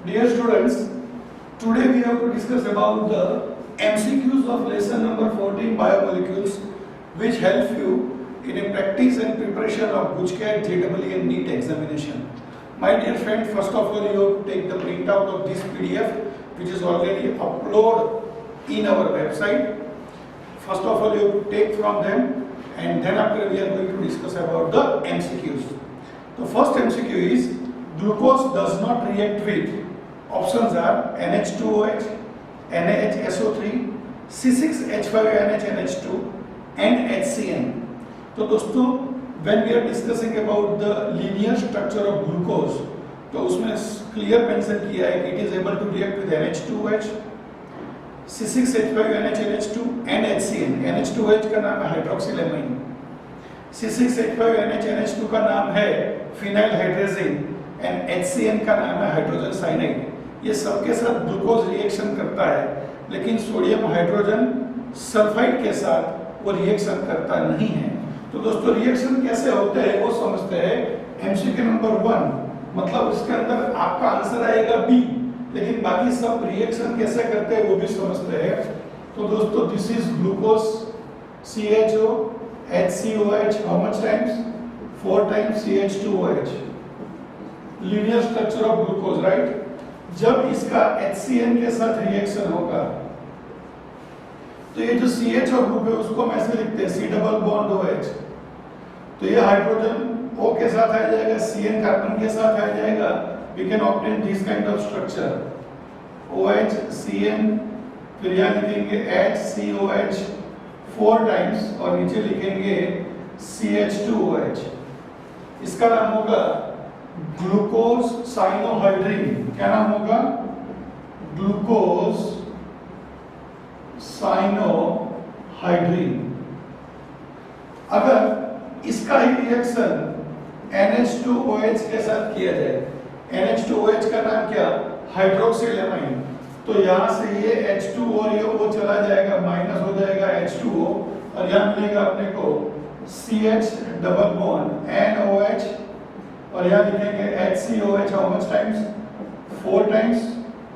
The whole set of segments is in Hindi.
Dear students, today we have to discuss about the MCQs of lesson number 14 biomolecules, which help you in a practice and preparation of GUJCAT, JEE and NEET examination. My dear friend, first of all you have to take the printout of this PDF which is already uploaded in our website. First of all you have to take from them, and then after we are going to discuss about the MCQs. The first MCQ is glucose does not react with. Options are NH2OH, NaHSO3, C6H5NH2 and HCN. तो दोस्तों when we are discussing about the linear structure of glucose, तो उसमें क्लियर मेंशन किया है कि it is able to react with NH2OH, C6H5NH2 and HCN. NH2OH का नाम है हाइड्रोक्सिलेमाइन, C6H5NH2 का नाम है फिनाइल हाइड्रेजिन एंड HCN का नाम है हाइड्रोजन साइनाइड. ये सबके साथ ग्लूकोज रिएक्शन करता है, लेकिन सोडियम हाइड्रोजन सल्फाइड के साथ वो रिएक्शन करता नहीं है. तो दोस्तों रिएक्शन कैसे होते हैं वो समझते हैं. एमसीक्यू नंबर 1 मतलब इसके अंदर आपका आंसर आएगा बी, लेकिन बाकी सब रिएक्शन कैसे करते हैं वो भी समझते हैं. तो दोस्तों this is glucose CHO HCOH how much times 4 times CH2OH. Linear structure of glucose, right. जब इसका HCN के साथ रिएक्शन होगा तो ये जो CH और ग्रुप है उसको हम ऐसे लिखते हैं C डबल बॉन्ड OH. तो ये हाइड्रोजन O के साथ आ जाएगा, CN कार्बन के साथ आ जाएगा. We can obtain this kind of structure OH CN, फिर यहाँ लिखेंगे HCOH 4 टाइम्स और नीचे लिखेंगे CH2OH. इसका नाम होगा ग्लूकोज साइनोहाइड्रीन. क्या नाम होगा? Glucose cyanohydrin. अगर इसका ही रिएक्शन NH2OH के साथ किया जाए, NH2OH का नाम क्या? हाइड्रोक्सिलेमाइन. तो यहाँ से ये H2 और ये O चला जाएगा, माइनस हो जाएगा H2O और यहाँ मिलेगा अपने को CH डबल बॉन्ड NOH और यहाँ लिखेंगे HCOH how much times 4 times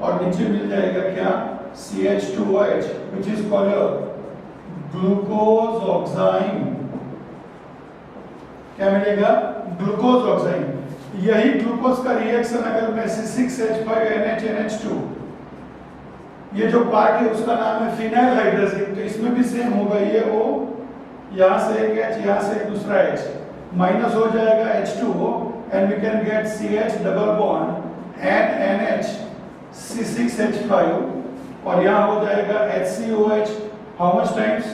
और नीचे मिल जाएगा क्या? CH2OH which is called glucose oxime. क्या मिलेगा? Glucose oxime. यही ग्लूकोज का रिएक्शन अगर मैं C6H5NH2 ये जो पार्ट है उसका नाम है फिनाइल हाइड्रेजिन, तो इसमें भी सेम होगा. ये O यहाँ से एक H, यहाँ से एक दूसरा H, माइनस हो जाएगा H2O and we can get CH double bond and NH C6H5 और यहाँ हो जाएगा HCOH how much times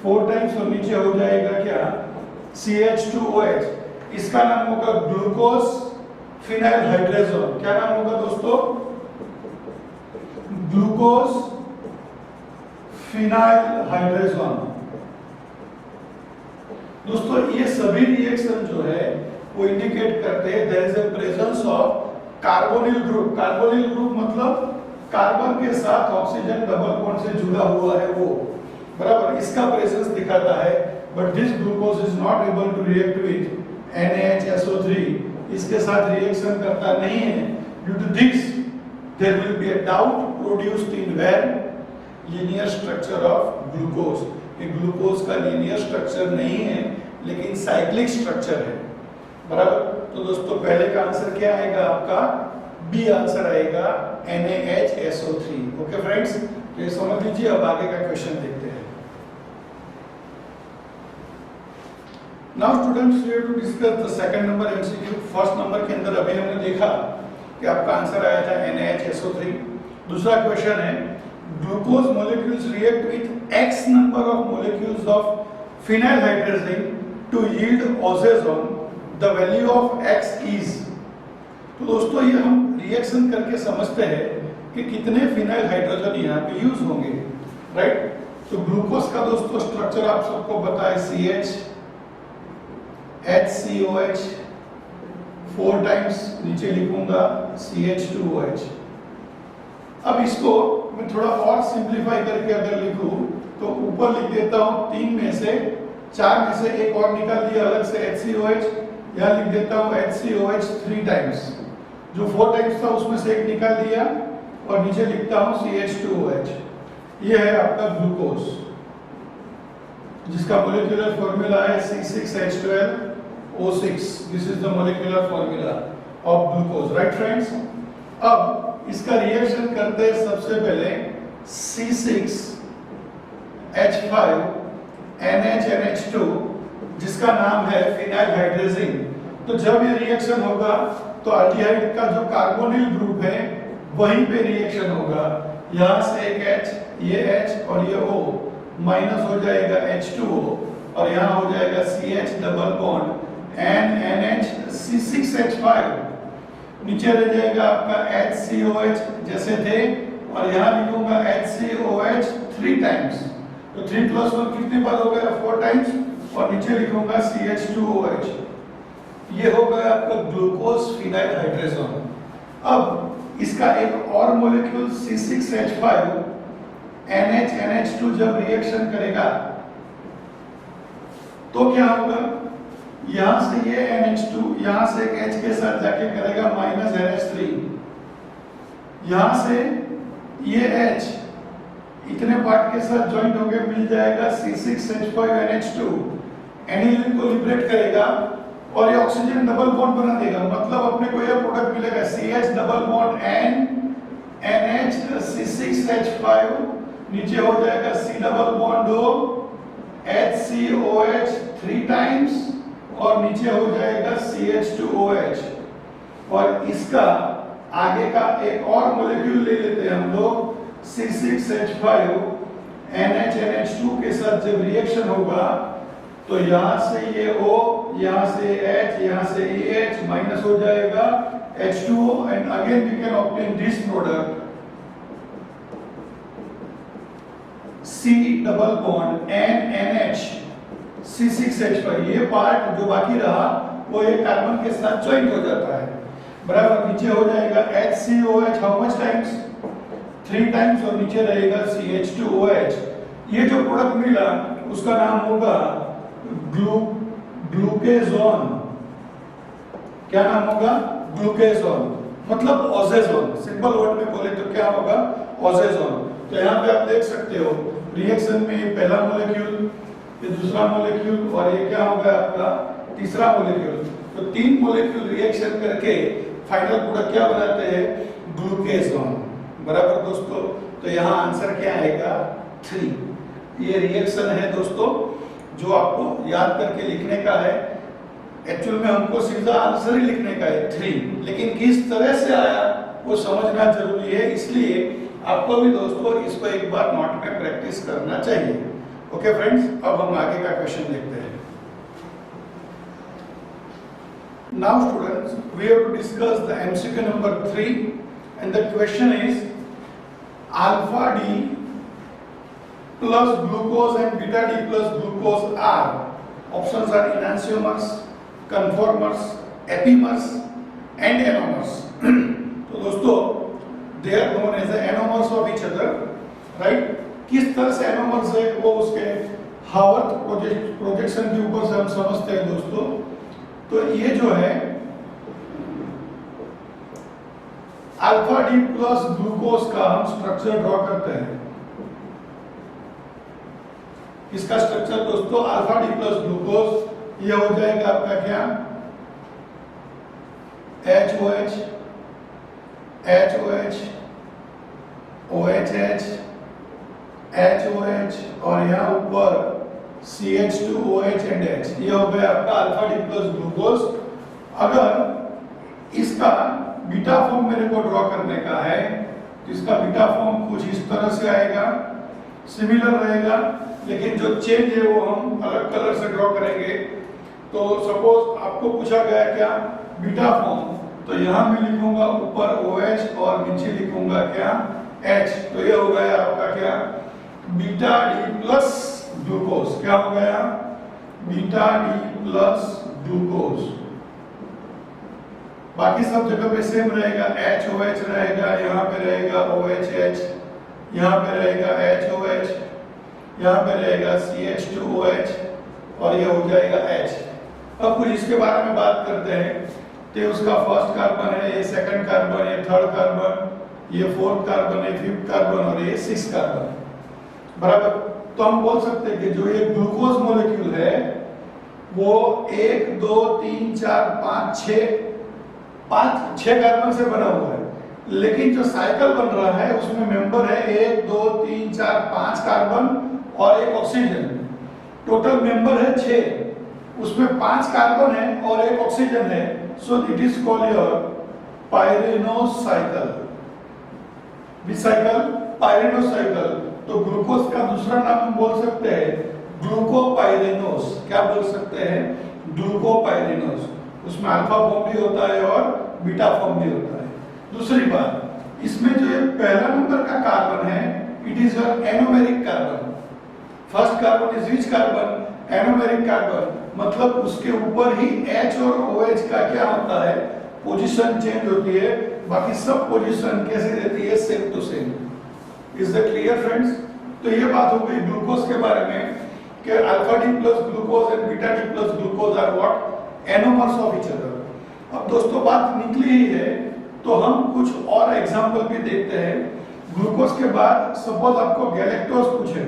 4 times और नीचे हो जाएगा क्या? CH2OH. इसका नाम होगा ग्लूकोज फिनाइल हाइड्रेजोन. क्या नाम होगा दोस्तों? Glucose phenyl hydrazone. दोस्तों ये सभी रिएक्शन जो है वो इंडिकेट करते हैं there is a presence of carbonyl group. Carbonyl group मतलब कार्बन के साथ ऑक्सीजन डबल बॉन्ड से जुड़ा हुआ है वो, बराबर. इसका प्रेजेंस दिखाता है. But this glucose is not able to react with NaHSO3. इसके साथ रिएक्शन करता नहीं है. Due to this there will be a doubt produced in where linear structure of glucose. ये ग्लूकोज का लीनियर स्ट्रक्चर नहीं है लेकिन साइक्लिक स्ट्रक्चर है, बराबर. तो दोस्तों पहले का आंसर क्या आएगा आपका? बी आंसर आएगा NaHSO3. ओके फ्रेंड्स, तो ये समझ लीजिए. अब आगे का क्वेश्चन देखते हैं. Now students we have to discuss the second number MCQ. First number के अंदर अभी हमने देखा कि आपका आंसर आया था NaHSO3. दूसरा क्वेश्चन है glucose molecules react with X number of molecules of phenyl hydrazine to yield oxygen. The value of X is. तो दोस्तों ये हम रिएक्शन करके समझते हैं कि कितने फिनाइल हाइड्रोजन यहाँ पे यूज होंगे, राइट. तो ग्लूकोज का दोस्तों स्ट्रक्चर आप सबको पता है. CH HCOH 4 टाइम्स नीचे लिखूंगा CH2OH. अब इसको मैं थोड़ा और सिंप्लीफाई करके अगर लिखूं तो ऊपर लिख देता हूं 3 में से 4 में से एक और निकाल दिया अलग से HCOH. यहाँ लिख देता हूँ HCOH 3 टाइम्स जो 4 टाइम्स था उसमें से एक निकाल दिया और नीचे लिखता हूं CH2OH। ये है आपका ग्लूकोज, जिसका मोलिकुलर फॉर्मूला है C6H12O6। This is the molecular formula of glucose, right friends. अब इसका रिएक्शन करते हैं सबसे पहले C6H5NH2, जिसका नाम है फिनाइल हाइड्रेजिन। तो जब ये रिएक्शन होगा तो अल्डिहाइड का जो कार्बोनिल ग्रुप है वहीं पे रिएक्शन होगा। यहाँ से एक H, ये H और ये O माइनस हो जाएगा H2O और यहाँ हो जाएगा CH double bond NH C6H5, नीचे रह जाएगा आपका HCOH जैसे थे और यहाँ लिखूंगा HCOH 3 टाइम्स। तो 3 + 1 कितनी बार हो गया? 4 टाइम्स और नीचे लिखूंगा CH2OH। ये हो गया आपका ग्लूकोज फिनाइल हाइड्रेजन। अब इसका एक और मॉलिक्यूल C6H5NH2 जब रिएक्शन करेगा तो क्या होगा? यहां से ये NH2 यहां से एक H के साथ जाके करेगा -NH3, यहां से ये H इतने पार्ट के साथ ज्वाइंट होकर मिल जाएगा C6H5NH2, एनिलीन को लिबरेट करेगा और ये ऑक्सीजन डबल बॉन्ड बना देगा। मतलब अपने को ये प्रोडक्ट मिलेगा CH double bond N NH C6H5, नीचे हो जाएगा C double bond O HCOH 3 times और नीचे हो जाएगा CH2OH। और इसका आगे का एक और मॉलिक्यूल ले लेते हैं हम लोग C6H5NH2 के साथ जब रिएक्शन होगा तो यहां से ये O, यहां से H, यहां से EH माइनस हो जाएगा H2O and again we can obtain this product C double bond NNH C6H5। ये पार्ट जो बाकी रहा वो एक कार्बन के साथ ज्वाइंट हो जाता है, बराबर। नीचे हो जाएगा HCOH how much times? 3 times और नीचे रहेगा CH2OH। ये जो प्रोडक्ट मिला उसका नाम होगा ग्लूकेजोन। क्या नाम होगा? ग्लूकेजोन, मतलब ओजेजोन। सिंपल वर्ड में बोले तो क्या होगा? ओजेजोन। तो यहाँ पे आप देख सकते हो रिएक्शन में ये पहला मॉलिक्यूल, ये दूसरा मॉलिक्यूल और ये क्या होगा आपका तीसरा मॉलिक्यूल। तो 3 मॉलिक्यूल रिएक्शन करके फाइनल प्रोडक्ट क्या बनाते हैं? ग्लूकेजोन, बराबर दोस्तों। तो यहाँ आंसर क्या आएगा? 3। ये रिएक्शन है दोस्तों जो आपको याद करके लिखने का है। एक्चुअल में हमको सीधा आंसर ही लिखने का है 3, लेकिन किस तरह से आया वो समझना जरूरी है। इसलिए आपको भी दोस्तों इसको एक बार नोट में प्रैक्टिस करना चाहिए। ओके फ्रेंड्स, अब हम आगे का क्वेश्चन देखते हैं। Now students, we have to discuss the MCQ number 3 and the question is alpha D plus glucose and beta D plus glucose are, options are enantiomers, conformers, epimers and anomers. तो दोस्तों they are known as the anomers of each other, right? किस तरह से anomers है वो उसके हावर्थ प्रोजेक्शन के ऊपर से हम समझते हैं दोस्तों। तो ये जो है अल्फा डी प्लस ग्लूकोज का हम स्ट्रक्चर ड्रॉ करते हैं। इसका स्ट्रक्चर दोस्तों अल्फा डी प्लस ग्लूकोज, ये हो जाएगा आपका क्या? HOH HOH OHH HOH और यहाँ ऊपर CH2OH एंड H। ये हो गया आपका अल्फा डी प्लस ग्लूकोज। अगर इसका बीटा फॉर्म मेरे को ड्रॉ करने का है तो इसका बीटा फॉर्म कुछ इस तरह से आएगा, सिमिलर रहेगा, लेकिन जो चेंज है वो हम अलग कलर से ड्रॉ करेंगे। तो सपोज आपको पूछा गया क्या? बीटा फॉर्म, तो यहाँ मैं लिखूंगा ऊपर OH और नीचे लिखूंगा क्या? H। तो ये हो गया आपका क्या? Beta D plus glucose. क्या हो गया? Beta D plus glucose. बाकी सब जगह पे सेम रहेगा, HOH रहेगा, यहाँ पे रहेगा OHH, यहाँ पे रहेगा HOH, यहाँ पे रहेगा CH2OH और ये हो जाएगा H। अब कुछ इसके बारे में बात करते हैं। तो उसका फर्स्ट कार्बन है, ये सेकंड कार्बन, ये थर्ड कार्बन, ये फोर्थ कार्बन, ये फिफ्थ कार्बन और ये सिक्स कार्बन। बराबर। तो हम बोल सकते हैं कि जो ये ग्लूकोज मॉलिक्यूल है वो 1 2 3 4 5 6 कार्बन से बना हुआ है, लेकिन जो साइकिल बन रहा है उसमें मेंबर है 1 2 3 4 5 कार्बन और एक ऑक्सीजन। टोटल मेंबर है 6, उसमें 5 कार्बन है और एक ऑक्सीजन है। So it is called your pyranose cycle. Which cycle? Pyranose cycle. तो ग्लूकोज का दूसरा नाम हम बोल सकते हैं ग्लूकोपाइरेनोस। क्या बोल सकते हैं? ग्लूकोपाइरेनोस। उसमें अल्फा फॉर्म भी होता है और बीटा फॉर्म भी होता है। दूसरी बात, इसमें जो ये पहला नंबर का कार्बन है it is your anomeric carbon. First carbon is which carbon? Anomeric carbon. मतलब उसके ऊपर ही H और OH का क्या होता है? पोजीशन चेंज होती है, बाकी सब पोजीशन कैसे रहती है? Same to same. Is that clear friends? तो ये बात हो गई ग्लूकोज के बारे में कि alpha D plus glucose and beta D plus glucose are what? Anomers of each other. अब दोस्तों बात निकली ही है तो हम कुछ और एग्जांपल भी देखते हैं। ग्लूकोज के बाद सपोज आपको गैलेक्टोज पूछे,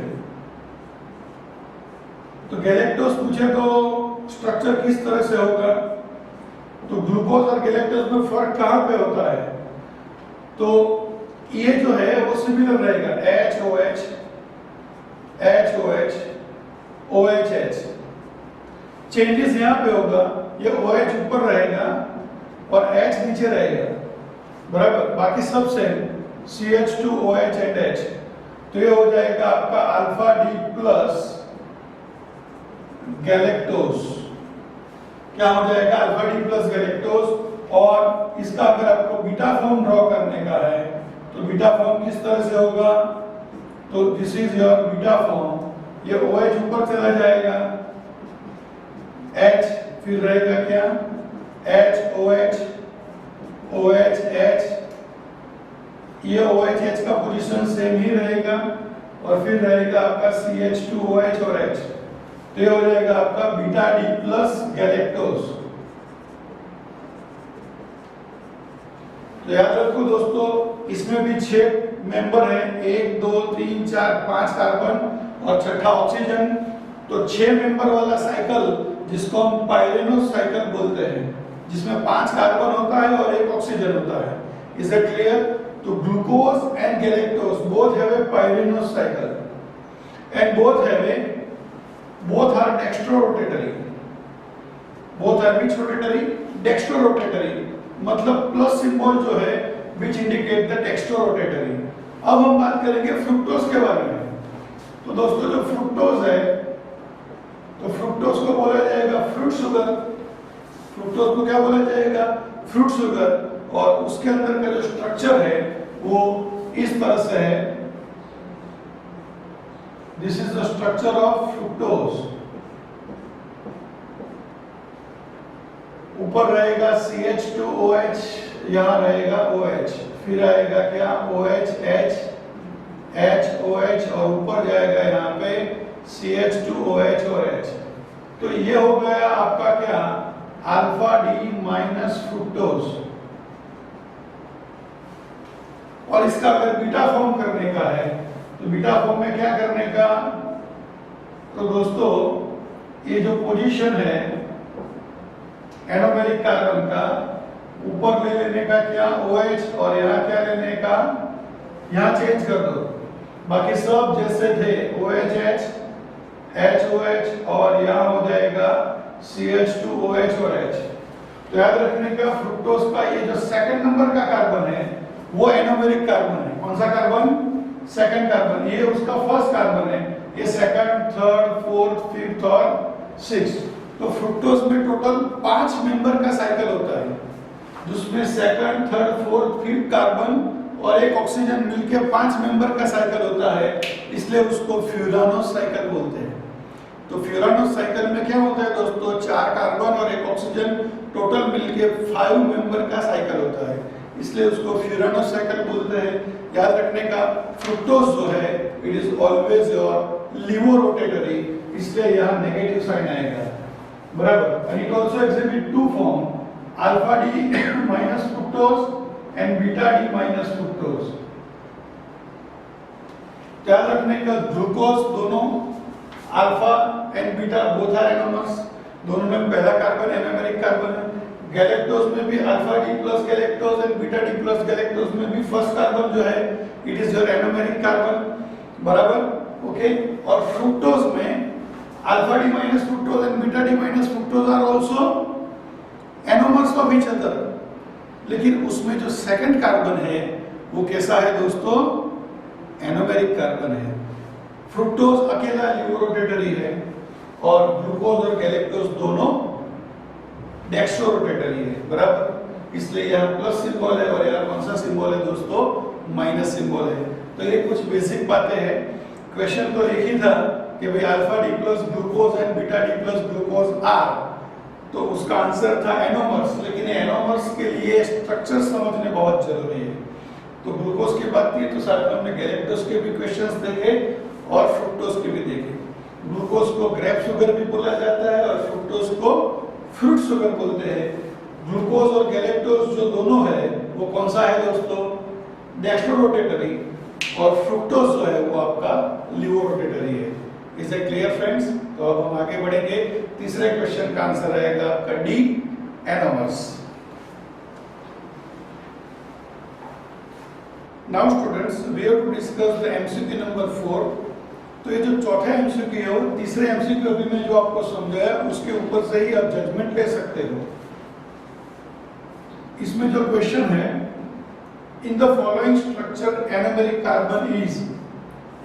तो गैलेक्टोज पूछे तो स्ट्रक्चर किस तरह से होगा? तो ग्लूकोज और गैलेक्टोज में फर्क कहां पे होता है? तो ये जो है वो सिमिलर रहेगा, HOH HOH OHH। चेंजेस यहाँ पे होगा, ये OH ऊपर रहेगा और H नीचे रहेगा। बराबर। बाकी सब सेम, CH2OH एंड H। तो ये हो जाएगा आपका अल्फा डी प्लस गैलेक्टोज। क्या हो जाएगा? Alpha D plus galactose. और इसका अगर आपको बीटा फॉर्म ड्रॉ करने का है तो बीटा फॉर्म किस तरह से होगा? तो this is your beta form. ये OH ऊपर चला जाएगा, H फिर रहेगा क्या? HOH OH H। ये OH का पोजीशन सेम ही रहेगा और फिर रहेगा आपका CH2OH और H। तो ये हो जाएगा आपका बीटा डी प्लस गैलेक्टोज। तो याद रखो दोस्तों, इसमें भी 6 मेंबर हैं, 1 2 3 4 5 कार्बन और छठा ऑक्सीजन। तो 6 मेंबर वाला साइकिल जिसको हम पायरेनोस साइकिल बोलते हैं, जिसमें 5 कार्बन होता है और एक ऑक्सीजन होता है। Is it clear? तो glucose and galactose both have a pyranose cycle and both are dextrorotatory। both are which rotatory? Dextrorotatory। मतलब प्लस सिंबल जो है which indicate the dextrorotatory। अब हम बात करेंगे फ्रुक्टोज के बारे में। तो दोस्तों जो फ्रुक्टोज है, तो फ्रुक्टोज को बोला जाएगा फ्रूट शुगर। फ्रुक्टोज को क्या बोला जाएगा? Fruit sugar. और उसके अंदर का जो स्ट्रक्चर है वो इस तरह से है। This is the structure of fructose। ऊपर रहेगा CH2OH, यहाँ रहेगा OH, फिर आएगा क्या? OH H HOH और ऊपर जाएगा यहाँ पे CH2OH और H। तो ये हो गया आपका क्या? Alpha D minus fructose. और इसका अगर बीटा फॉर्म करने का है तो बीटा फॉर्म में क्या करने का? तो दोस्तों ये जो पोजीशन है एनोमेरिक कार्बन का, ऊपर ले लेने का क्या? OH और यहाँ क्या लेने का? यहाँ चेंज कर दो, बाकी सब जैसे थे OHH HOH और यहाँ हो जाएगा CH2OH और H। तो याद रखने का फ्रुक्टोज का ये जो सेकंड नंबर का कार्बन है वो एनोमेरिक कार्बन है। कौन सा कार्बन? Second carbon. ये उसका फर्स्ट कार्बन है, ये सेकंड थर्ड फोर्थ फिफ्थ और सिक्स्थ। तो फ्रुक्टोज में टोटल 5 मेंबर का साइकिल होता है, जिसमें second third fourth fifth carbon और एक ऑक्सीजन मिलके 5 मेंबर का साइकिल होता है, इसलिए उसको फ्यूरानोस साइकिल बोलते हैं। तो फ्यूरानोस साइकिल में क्या होता है दोस्तों? 4 कार्बन और एक ऑक्सीजन, टोटल मिलके 5 मेंबर का साइकिल होता है, इसलिए उसको फ्यूरानोस साइकिल बोलते हैं। याद रखने का फ्रुक्टोज जो है it is always your levorotatory, इसलिए यहाँ नेगेटिव साइन आएगा। बराबर। And it also exhibit 2 form, alpha D minus fructose and beta D minus fructose. ध्यान रखने का, ग्लूकोज दोनों alpha and beta both are anomers, दोनों में पहला कार्बन एनोमेरिक कार्बन है। गैलेक्टोज में भी alpha D plus galactose and beta D plus galactose में भी फर्स्ट कार्बन जो है it is your anomeric carbon, बराबर, ओके। और फ्रुक्टोज में alpha D minus fructose and beta D minus fructose are also anomers of each other, लेकिन उसमें जो सेकंड कार्बन है वो कैसा है दोस्तों, एनोमेरिक कार्बन है। फ्रुक्टोज अकेला ल्यूरोटेटरी है और ग्लूकोज और गैलेक्टोज दोनों डेक्स्ट्रोरोटेटरी है, बराबर। इसलिए यहाँ प्लस सिंबल है और यहाँ कौन सा सिंबल है दोस्तों, माइनस सिंबल है। तो ये कुछ बेसिक बातें हैं। क्वेश्चन तो एक ही था कि भाई alpha D plus glucose and beta D plus glucose are, तो उसका आंसर था एनोमर्स, लेकिन एनोमर्स के लिए स्ट्रक्चर समझने बहुत जरूरी है। तो ग्लूकोज की बात की तो साथ में हमने गैलेक्टोज के भी क्वेश्चंस देखे और फ्रुक्टोज के भी देखे। ग्लूकोज को ग्रेप शुगर भी बोला जाता है और फ्रुक्टोज को फ्रूट शुगर बोलते हैं। ग्लूकोज और गैलेक्टोज जो दोनों है वो कौन सा है दोस्तों, डेक्स्ट्रोरोटेटरी, और फ्रुक्टोज जो है वो आपका लिवोरोटेटरी है। Is it clear friends? तो अब हम आगे बढ़ेंगे। तीसरे क्वेश्चन का आंसर आएगा आपका D, anomers. Now students we have to discuss the MCQ number 4। तो ये जो चौथा एमसीक्यू है वो तीसरे एमसीक्यू अभी मैं जो आपको समझाया उसके ऊपर से ही आप जजमेंट ले सकते हो। इसमें जो क्वेश्चन है, in the following structure anomeric carbon is,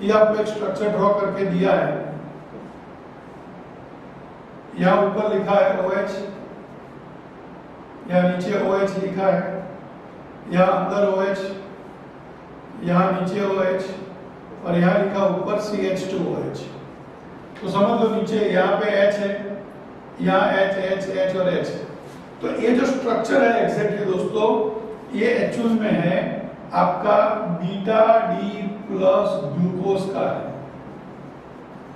ये आपको एक स्ट्रक्चर ड्रॉ करके दिया है। यहाँ ऊपर लिखा है OH, यहाँ नीचे OH लिखा है, यहाँ अंदर OH, यहाँ नीचे OH और यहाँ लिखा ऊपर CH2OH। तो समझ लो नीचे यहाँ पे H है, यहाँ H H H और H। तो ये जो स्ट्रक्चर है एग्जैक्टली दोस्तों, ये एक्चुअल में है आपका बीटा डी प्लस ग्लूकोज का है।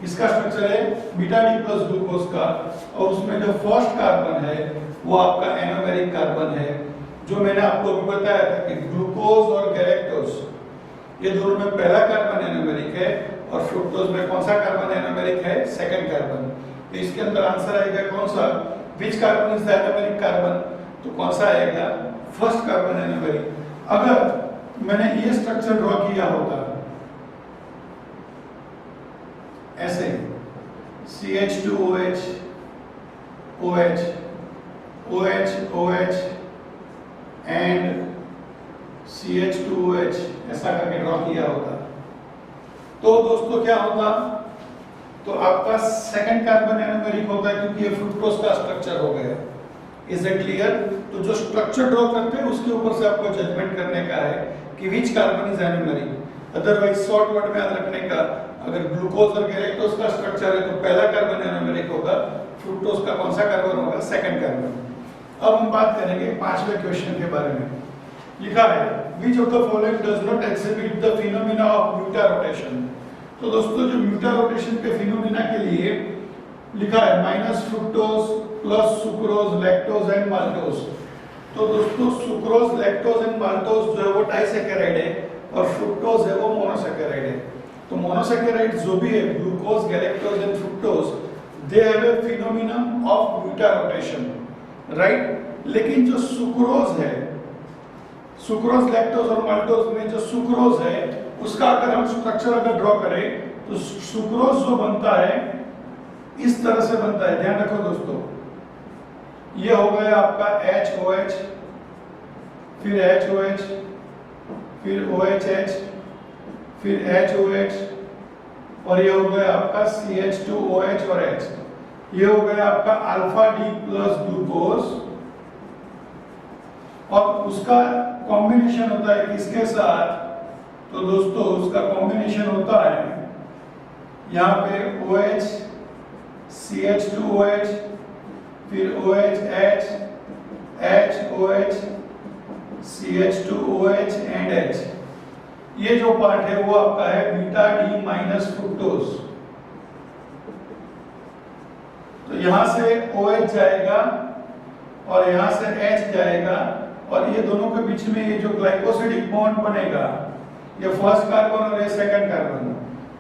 इसका स्ट्रक्चर है बीटा डी प्लस ग्लूकोज का, और उसमें जो फर्स्ट कार्बन है वो आपका एनोमेरिक कार्बन है, जो मैंने आपको अभी बताया था कि ग्लूकोज और गैलेक्टोज ये दोनों में पहला कार्बन एनोमेरिक है और फ्रुक्टोज में कौन सा कार्बन एनोमेरिक है, सेकंड कार्बन। तो इसके अंदर आंसर आएगा कौन सा, which carbon is the anomeric carbon, तो कौन सा आएगा, फर्स्ट कार्बन एनोमेरिक। अगर मैंने ये स्ट्रक्चर ड्रॉ किया होता ऐसे CH2OH OH OH OH and CH2OH ऐसा करके ड्रॉ किया होता, तो दोस्तों क्या होता, तो आपका सेकंड कार्बन एनोमेरिक होता है क्योंकि ये फ्रुक्टोज का स्ट्रक्चर हो गया। Is it clear? तो जो स्ट्रक्चर ड्रॉ करते हैं उसके ऊपर से आपको जजमेंट करने का है कि which carbon is anomeric. Otherwise short word में याद रखने का, अगर ग्लूकोज और गैलेक्टोज का स्ट्रक्चर है तो पहला कार्बन एनोमेरिक होगा, फ्रुक्टोज का कौन सा कार्बन होगा, सेकंड कार्बन। अब हम बात करेंगे पांचवें क्वेश्चन के बारे में। लिखा है which of the following does not exhibit the phenomena of muta rotation। तो दोस्तों जो म्यूटा रोटेशन के फिनोमिना के लिए लिखा है minus fructose plus sucrose lactose and maltose. तो दोस्तों सुक्रोज लैक्टोज एंड माल्टोज जो है वो डाइसैकेराइड है और फ्रुक्टोज है वो मोनोसैकेराइड है। तो मोनोसैकेराइड जो भी है glucose galactose and fructose, they have a phenomenon of mutarotation, right. लेकिन जो सुक्रोज है, सुक्रोज लैक्टोज और माल्टोज में जो सुक्रोज है उसका अगर हम स्ट्रक्चर अगर ड्रॉ करें तो सुक्रोज जो बनता है इस तरह से बनता है। ध्यान रखो दोस्तों, ये हो गया आपका HOH, फिर HOH, फिर OHH, फिर HOH, और ये हो गया आपका CH2OH और H। ये हो गया आपका अल्फा डी प्लस ग्लूकोज, और उसका कॉम्बिनेशन होता है किसके साथ, तो दोस्तों उसका कॉम्बिनेशन होता है यहाँ पे OH CH2OH, फिर OHH HOH CH2OH and H। ये जो पार्ट है वो आपका है बीटा डी माइनस फ्रुक्टोज। तो यहां से OH जाएगा और यहाँ से H जाएगा और ये दोनों के बीच में ये जो ग्लाइकोसिडिक बॉन्ड बनेगा, ये फर्स्ट कार्बन और ये सेकंड कार्बन,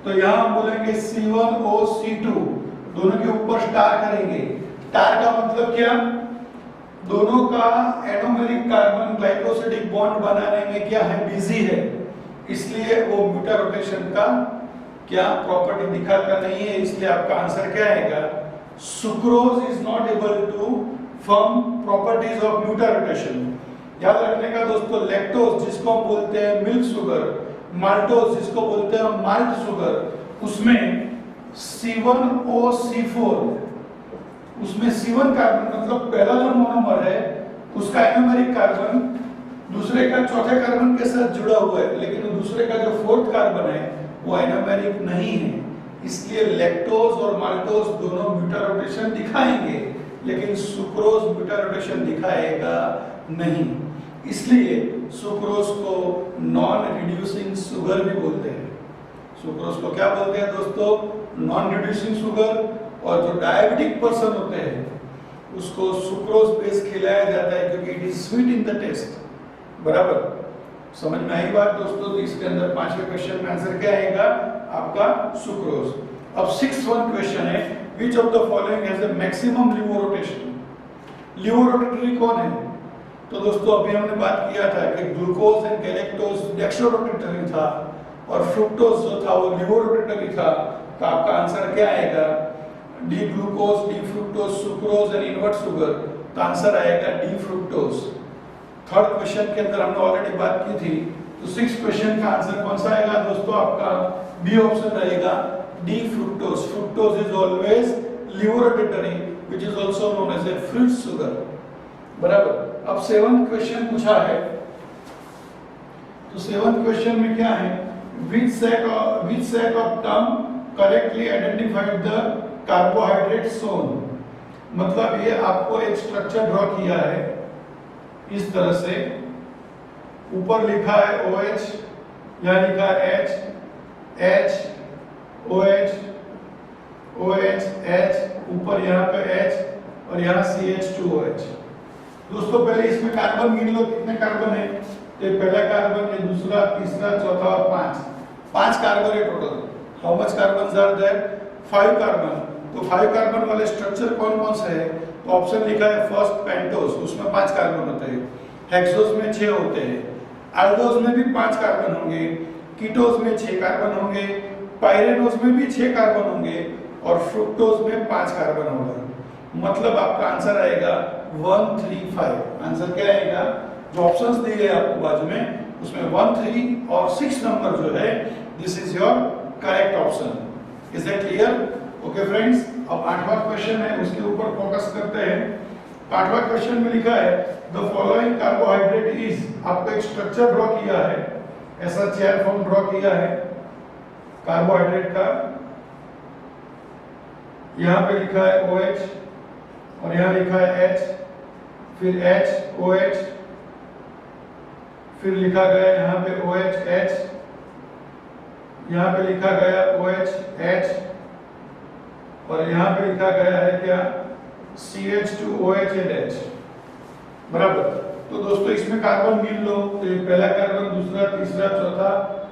तो यहाँ हम बोलेंगे C1O2, दोनों के ऊपर स्टार करेंगे। स्टार का मतलब क्या? दोनों का एनोमेरिक कार्बन ग्लाइकोसिडिक बॉन्ड बनाने में क्या है, बिजी है, इसलिए वो म्यूटा रोटेशन का क्या प्रॉपर्टी दिखाता नहीं है, इसलिए आपका आंसर क्या आएगा, sucrose is not able to form properties of mutarotation. याद रखने का दोस्तों, लैक्टोज जिसको हम बोलते हैं मिल्क शुगर, माल्टोज जिसको बोलते हैं माल्ट शुगर, उसमें C1O4, उसमें C1 कार्बन मतलब पहला जो मोनोमर है उसका एनोमेरिक कार्बन दूसरे का चौथे कार्बन के साथ जुड़ा हुआ है, लेकिन दूसरे का जो फोर्थ कार्बन है वो एनोमेरिक नहीं है, इसलिए लैक्टोज और माल्टोज दोनों म्यूटा रोटेशन दिखाएंगे, लेकिन सुक्रोज म्यूटा रोटेशन दिखाएगा नहीं, इसलिए सुक्रोज को नॉन रिड्यूसिंग शुगर भी बोलते हैं। सुक्रोज को क्या बोलते हैं दोस्तों, नॉन रिड्यूसिंग शुगर। और जो डायबिटिक पर्सन होते हैं उसको सुक्रोज बेस खिलाया जाता है क्योंकि it is sweet in the taste. बराबर समझ में आई बात दोस्तों? तो इसके अंदर पांचवें क्वेश्चन में आंसर क्या आएगा आपका, सुक्रोज। अब 6th क्वेश्चन है, which of the following has the maximum levo rotation. Levo rotatory कौन है? तो दोस्तों अभी हमने बात किया था कि glucose and galactose dextro rotatory था और फ्रुक्टोज जो था वो लीवो रोटेटरी था, तो आपका आंसर क्या आएगा, D glucose, D fructose, sucrose and invert sugar, तो आंसर आएगा डी फ्रुक्टोज। 3rd क्वेश्चन के अंदर हमने ऑलरेडी बात की थी, तो 6th क्वेश्चन का आंसर कौन सा आएगा दोस्तों, आपका बी ऑप्शन रहेगा, D fructose. Fructose is always levo rotatory which is also known as a fruit sugar. बराबर। अब 7th क्वेश्चन पूछा है, तो 7th क्वेश्चन में क्या है, which set of term correctly identified the carbohydrate shown। मतलब ये आपको एक स्ट्रक्चर ड्रॉ किया है इस तरह से, ऊपर लिखा है OH, यहाँ लिखा है H, OH, OH, H, ऊपर यहाँ पे H और यहाँ CH2OH। दोस्तों पहले इसमें कार्बन गिन लो, कितने कार्बन है, ये पहला कार्बन, ये दूसरा, तीसरा, चौथा और 5 कार्बन है total. How much carbon are there, 5 carbon. तो 5 कार्बन वाले स्ट्रक्चर कौन कौन से है, तो ऑप्शन लिखा है फर्स्ट पेंटोज, उसमें 5 कार्बन होते हैं, हेक्सोज में 6 होते हैं, अल्डोज में भी 5 कार्बन होंगे, कीटोज में 6 कार्बन होंगे, पाइरेनोज में भी 6 कार्बन होंगे और फ्रुक्टोज में 5 कार्बन होगा। मतलब आपका आंसर आएगा 135। आंसर क्या आएगा, जो ऑप्शंस दिए हैं आपको बाजू में उसमें 1, 3 और 6 नंबर जो है, this is your correct option. Is that clear? Okay friends, अब 8वां क्वेश्चन है, उसके ऊपर फोकस करते हैं। 8वां क्वेश्चन में लिखा है द फॉलोइंग कार्बोहाइड्रेट इज, आपको एक स्ट्रक्चर ड्रॉ किया है, ऐसा चेयर फॉर्म ड्रॉ किया है कार्बोहाइड्रेट का, यहाँ पे लिखा है OH और यहाँ लिखा है H, फिर H, OH, फिर लिखा गया यहाँ पे OH, H, यहाँ पे लिखा गया OH, H और यहाँ पे लिखा गया है क्या, CH2OH and H। बराबर। तो दोस्तों इसमें कार्बन गिन लो, तो ये पहला कार्बन, दूसरा, तीसरा, चौथा,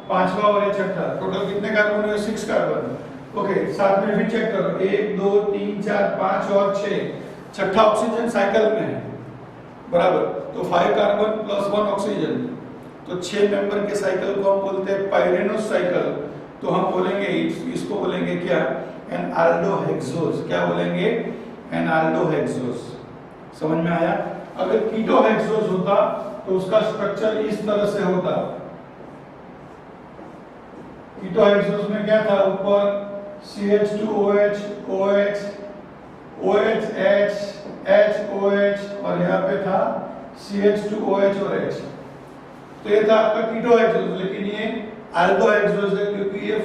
5वां और ये छठा, टोटल कितने कार्बन हुए, 6 कार्बन। ओके, साथ में भी चेक करो, 1, 2, 3, 4, 5 और 6, छठा ऑक्सीजन साइकिल में है। बराबर। तो 5 कार्बन प्लस 1 ऑक्सीजन, तो 6 मेंबर के साइकिल को हम बोलते हैं पाइरेनोस साइकिल। तो हम बोलेंगे इसको बोलेंगे क्या, एन आल्डोहेक्सोज। क्या बोलेंगे, एन आल्डोहेक्सोज। समझ में आया? अगर कीटोहेक्सोज होता तो उसका स्ट्रक्चर इस तरह से होता। कीटोहेक्सोज में क्या था, ऊपर CH2OH, OH, OH, H, OH और यहाँ पे था CH2OH और H। तो ये था आपका कीटोहेक्सोज, लेकिन ये अल्डोहेक्सोज है क्योंकि ये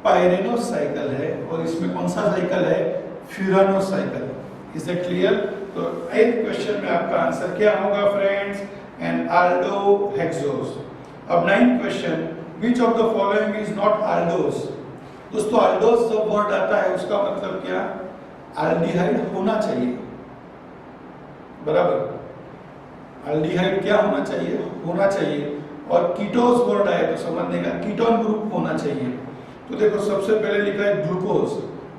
पाइरेनोस साइकिल है और इसमें कौन सा साइकिल है, फ्यूरानोस साइकिल। Is it clear? तो 8th क्वेश्चन में आपका आंसर क्या होगा फ्रेंड्स, एन अल्डोहेक्सोज। अब 9th question, which of the following is not aldose. दोस्तों अल्डोज जब वर्ड आता है उसका मतलब क्या, एल्डिहाइड होना चाहिए। बराबर। अल्डिहाइड क्या होना चाहिए और कीटोस बोर्ड आए तो समझने का कीटोन ग्रुप होना चाहिए। तो देखो सबसे पहले लिखा है ग्लूकोज,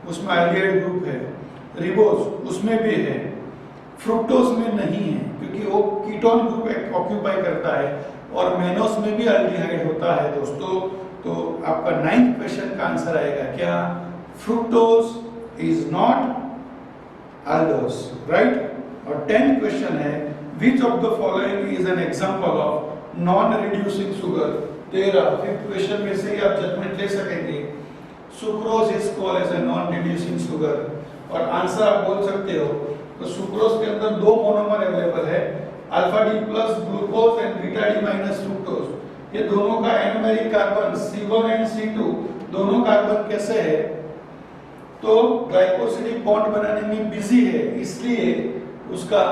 उसमें अल्डिहाइड ग्रुप है, रिबोज उसमें भी है, फ्रुक्टोज में नहीं है क्योंकि वो कीटोन ग्रुप ऑक्यूपाई करता है, और मेनोस में भी अल्डिहाइड होता है दोस्तों। तो आपका 9th क्वेश्चन का आंसर आएगा क्या? Fructose is not aldose, right. और 10th क्वेश्चन है which of the following is an example of non reducing sugar. 5th question में से ही आप जजमेंट ले सकेंगे। Sucrose is called as a non reducing sugar, और आंसर आप बोल सकते हो। तो सुक्रोज के अंदर 2 मोनोमर अवेलेबल है, alpha D plus glucose and beta D minus fructose. ये दोनों का anomeric carbon C1 and C2 दोनों कार्बन कैसे है? तो ग्लाइकोसिडिक बॉन्ड बनाने में बिजी है, इसलिए उसका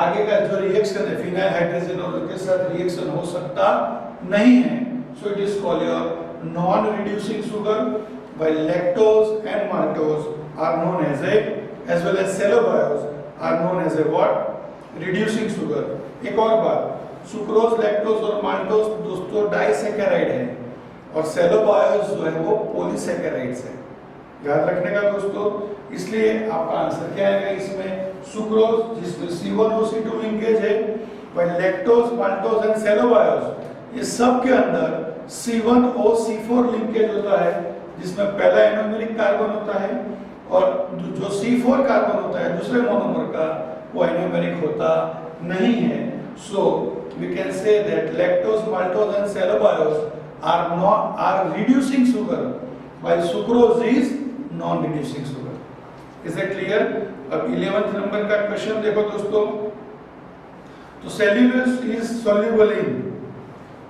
आगे का जो रिएक्शन है फिनाइल हाइड्रोजन के साथ रिएक्शन हो सकता नहीं है। So it is called your non reducing sugar, while lactose and maltose are known as well as cellulose are known as a what? Reducing sugar। एक और बात, सुक्रोज, लैक्टोज और माल्टोज दोस्तों डाइसैकेराइड है, और सेलोबायोस जो है वो पॉलीसैकेराइड्स है, याद रखने का दोस्तों। इसलिए आपका आंसर क्या आएगा इसमें? सुक्रोज जिसमें C1OC2 लिंकेज है, while लैक्टोज, माल्टोज एंड सेलोबायोस ये सब के अंदर C1OC4 लिंकेज होता है, जिसमें पहला एनोमेरिक कार्बन होता है, और जो C4 कार्बन होता है दूसरे मोनोमर का वो एनोमेरिक होता नहीं है। So we can say that lactose, maltose and cellobiose are reducing sugar while sucrose is non reducing sugar। Is that clear? अब 11th नंबर का क्वेश्चन देखो दोस्तों। तो सेल्यूलोज इज सॉल्युबल इन,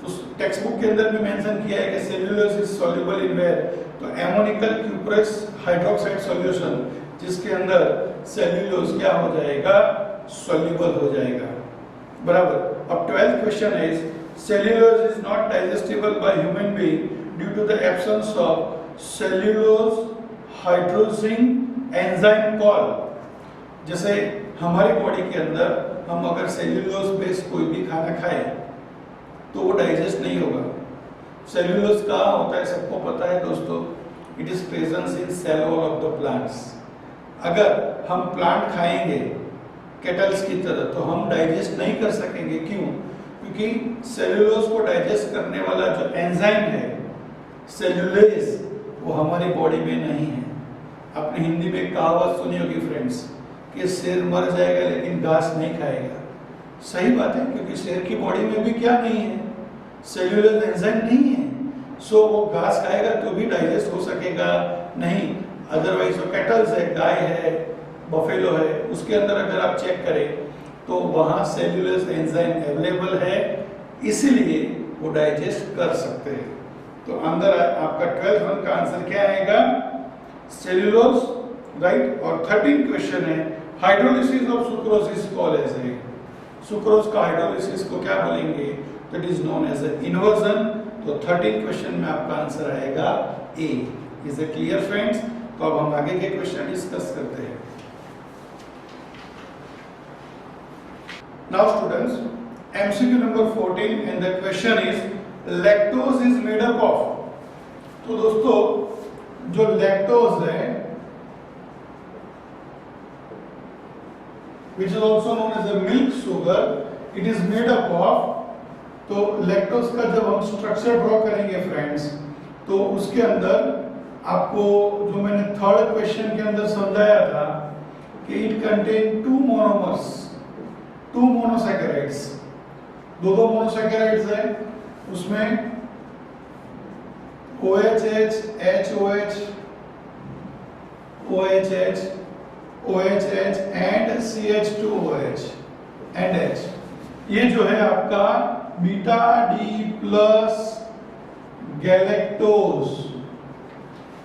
तो टेक्स्ट बुक के अंदर भी मेंशन किया है कि cellulose is soluble in where? तो एमोनिकल क्यूप्रस हाइड्रोक्साइड सॉल्यूशन, जिसके अंदर सेल्यूलोज क्या हो जाएगा? सॉल्युबल हो जाएगा, बराबर। अब 12th question is cellulose is not digestible by human being due to the absence of cellulose hydrolysing enzyme called. जैसे हमारी बॉडी के अंदर हम अगर सेल्यूलोज बेस्ड कोई भी खाना खाए तो वो डाइजेस्ट नहीं होगा। सेल्यूलोज कहाँ होता है सबको पता है दोस्तों, it is presence in cell wall of the plants. अगर हम प्लांट खाएंगे केटल्स की तरह तो हम डाइजेस्ट नहीं कर सकेंगे। क्यों? क्योंकि सेल्यूलोज को डाइजेस्ट करने वाला जो एंजाइम है सेल्यूलेज, वो हमारी बॉडी में नहीं है। आपने हिंदी में एक कहावत सुनी होगी फ्रेंड्स कि शेर मर जाएगा लेकिन घास नहीं खाएगा। सही बात है, क्योंकि शेर की बॉडी में भी क्या नहीं है? सेल्यूलोज एंजाइम नहीं है। सो वो घास खाएगा तो भी डाइजेस्ट हो सकेगा नहीं। अदरवाइज वो कैटल्स है, गाय है, बफेलो है, उसके अंदर अगर आप चेक करें तो वहाँ सेल्यूलोज एंजाइम अवेलेबल है, इसीलिए वो डाइजेस्ट कर सकते हैं। तो अंदर आपका 12th वन का आंसर क्या आएगा? Cellulose, right. और 13th क्वेश्चन है hydrolysis of sucrose is called as A. Sucrose का हाइड्रोलिसिस को क्या बोलेंगे? That is known as a inversion. तो 13th क्वेश्चन में आपका आंसर आएगा A. Is it clear friends? तो अब हम आगे के क्वेश्चन डिस्कस करते हैं। Now students, MCQ number 14 and the question is lactose is made up of. तो दोस्तों जो लैक्टोज है which is also known as a milk sugar, it is made up of। तो लैक्टोज का जब हम स्ट्रक्चर ड्रॉ करेंगे फ्रेंड्स, तो उसके अंदर आपको जो मैंने 3rd क्वेश्चन के अंदर समझाया था कि इट कंटेन 2 मोनोमर्स, 2 मोनोसैकेराइड्स, दो मोनोसैकेराइड्स हैं, उसमें OHH, HOH, OHH, OHH and CH2OH and H। ये जो है आपका बीटा डी प्लस गैलेक्टोज,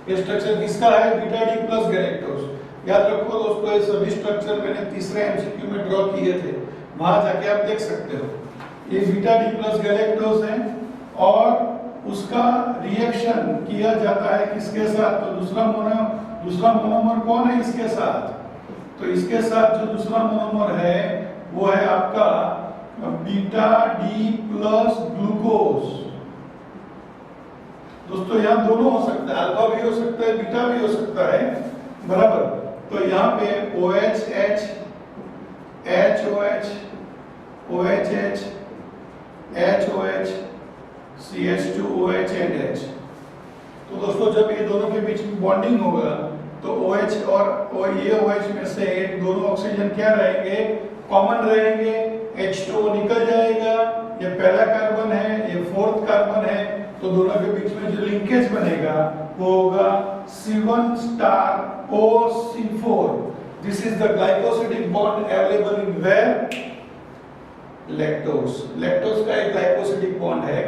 ये स्ट्रक्चर किसका है? Beta D plus galactose. याद रखो दोस्तों, ये सभी स्ट्रक्चर मैंने तीसरे एमसीक्यू में ड्रॉ किए थे, वहां जाके आप देख सकते हो। ये बीटा डी प्लस गैलेक्टोज है और उसका रिएक्शन किया जाता है किसके साथ? तो दूसरा मोनोमर कौन है इसके साथ? तो इसके साथ जो दूसरा मोनोमर है वो है आपका बीटा डी प्लस ग्लूकोज। दोस्तों यहाँ दोनों हो सकता है, अल्फा भी हो सकता है, बीटा भी हो सकता है, बराबर। तो यहाँ पे OH HOH OHH HOH CH2OH and H। तो दोस्तों जब ये दोनों के बीच में बॉन्डिंग होगा तो OH और ये OH में से दोनों ऑक्सीजन क्या रहेंगे, कॉमन रहेंगे, H2O निकल जाएगा, ये पहला कार्बन है, ये फोर्थ कार्बन है, तो दोनों के बीच में जो लिंकेज बनेगा वो होगा C1 star OC4। This is the glycosidic bond available in where, lactose. Lactose का एक ग्लाइकोसिडिक बॉन्ड है,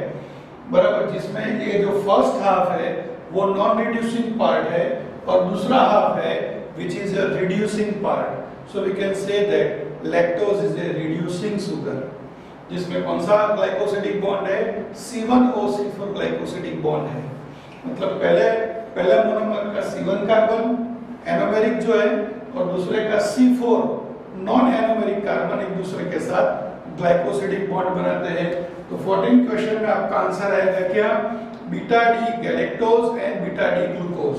बराबर, जिसमें ये जो फर्स्ट हाफ है वो नॉन रिड्यूसिंग पार्ट है और दूसरा हाफ है which is a reducing part. So we can say that lactose is a reducing sugar, जिसमें कौन सा ग्लाइकोसिडिक बॉन्ड है, C1OC4 ग्लाइकोसिडिक बॉन्ड है। मतलब पहला मोनोमर का C1 कार्बन एनोमेरिक जो है और दूसरे का C4 नॉन एनोमेरिक कार्बन एक दूसरे के साथ ग्लाइकोसिडिक बॉन्ड बनाते हैं। तो 14 क्वेश्चन में आपका आंसर आएगा क्या, beta D galactose and beta D glucose.